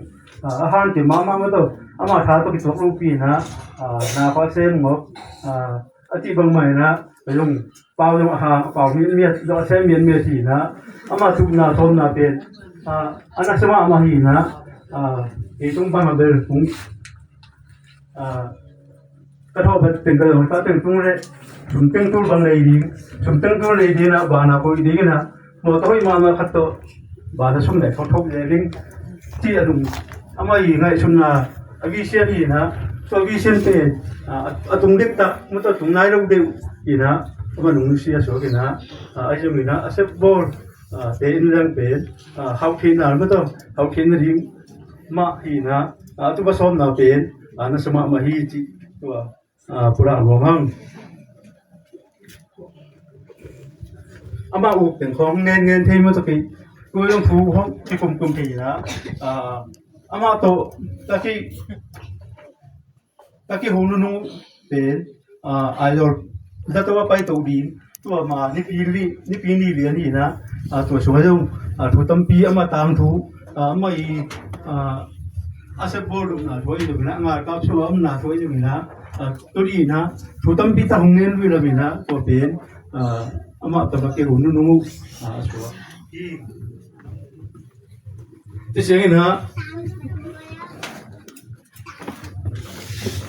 Speaker 6: อาหารที่มาไม่ต้องอามาท้าตัวกิจวัตรรูปีนะนาพาเซมงบอธิบางใหม่นะไปลงเป่าลงอาหารเป่าเมียดอกเซมเมียสีนะอามาทุกนาทมนาเป็นอันนั้นสมาอามาหีนะที่ตรงบ้านมาเบลฟุ้งกระทบเป็นกระทบเป็นตรงเลยสมเป็นตัวบางเลยดีสมเป็นตัวเลยดีนะบ้านเราคุยดีนะหมดตัวมาขัดตัวบ้านเราสมเด็จเขาทบเลยลิงที่อดุงอามาหีไงสมนาวิเชียนหีนะตัววิเชียนเป็นตุงเด็กตะมันตัวตุงนายเราเดียวหีนะอามาหนุ่มเชียสวยนะไอ้เจ้ามีนะเซฟบอลเตนเรื่องเป็นเขาเขียนอะไรมันตัวเขาเขียนริมมาหีนะตัวผสมนาเป็นนั่นสมามาหีจีตัวปุระหลวงมั่งอามาอุเป็นของเงินเทมันตัวกี่ ตัวยังฟูห้องที่กลมๆทีนะอามาโตตะกี้หูนูเป็นไอดอลแล้วตัวไปตัวดีตัวมานี่ปีนี้เรียนนี่นะตัวช่วยตรงถูกตั้มปีอามาตามถูไม่อาเซบอลนะช่วยตรงนะงานกับช่วยนะช่วยตรงนะตัวดีนะถูกตั้มปีตั้งเงินวิลามินะตัวเป็นอามาตัวกี้หูนูช่วยที่เสียงนะ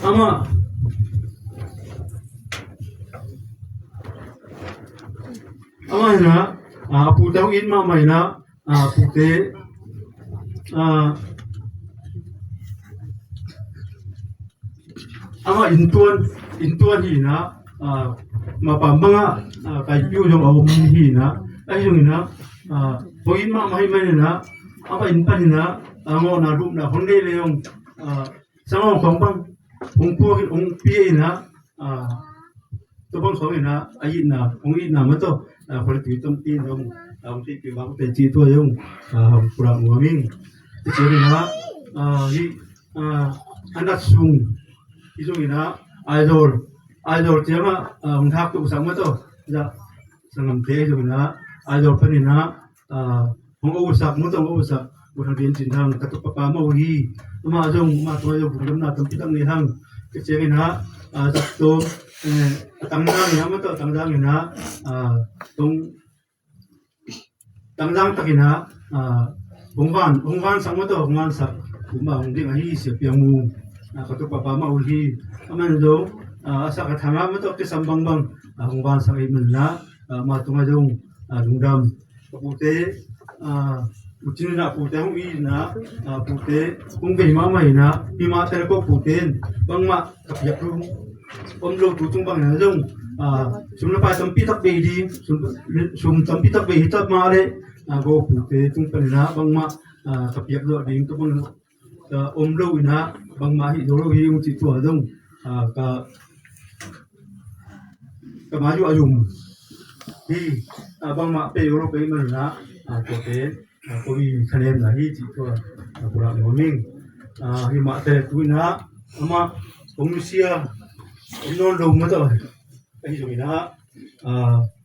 Speaker 6: ama na putang in ma mai na pute ama intuan hi na mapambanga kai piu jong awm hi na ai jong na boin ma mai mai na ama in pan na ngo na ru na honde le yong sang khong bang ong pi na to bang so na ai na ong i na ma to khol ti tom ti dong ong ti pi bang te chi to yong pura ngo ming ti che na hi anat sung i jong na idol che ma ong thak tu sang ma to ja sangam te jong na idol pa ni na ong o sak mo to o sak bu thang din chin thang ka to pa ma hi ma jong ma to yo bu na tam pi tang ni hang ke che na tak to tang dang ya ma to tang dang na tong tang dang takina hong van sang ma to hong van sak bu ma hong ding hi se piang mu ka to pa ma hi aman do asa ka thanga ma to ke sam bang bang hong van sang i mun na ma to ma jong lungdam pu te ucin na pute hong i na pute hong be ma mai na pi ma te ko puten bang ma kapyak ru om lo tu tung bang na jong sum na pa tam pi tak be di sum tam pi tak be hi tak ma le go pute tung pa na bang ma kapyak lo ding to bang om lo ina bang ma hi do lo hi u chi tu jong ka ma ju ayum hi bang ma pe yo lo pe ma na ko te ko wi khanen la hi chi to pura morning hi ma te tu na ama komisia non lo ma to ai jo ina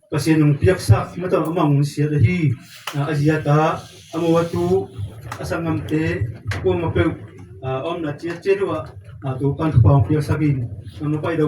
Speaker 6: pasien nong piak sa ma to ama nong sia da hi aziata ama watu asangam te ko ma pe om na che che do to kan pa piak sa bin ama pai do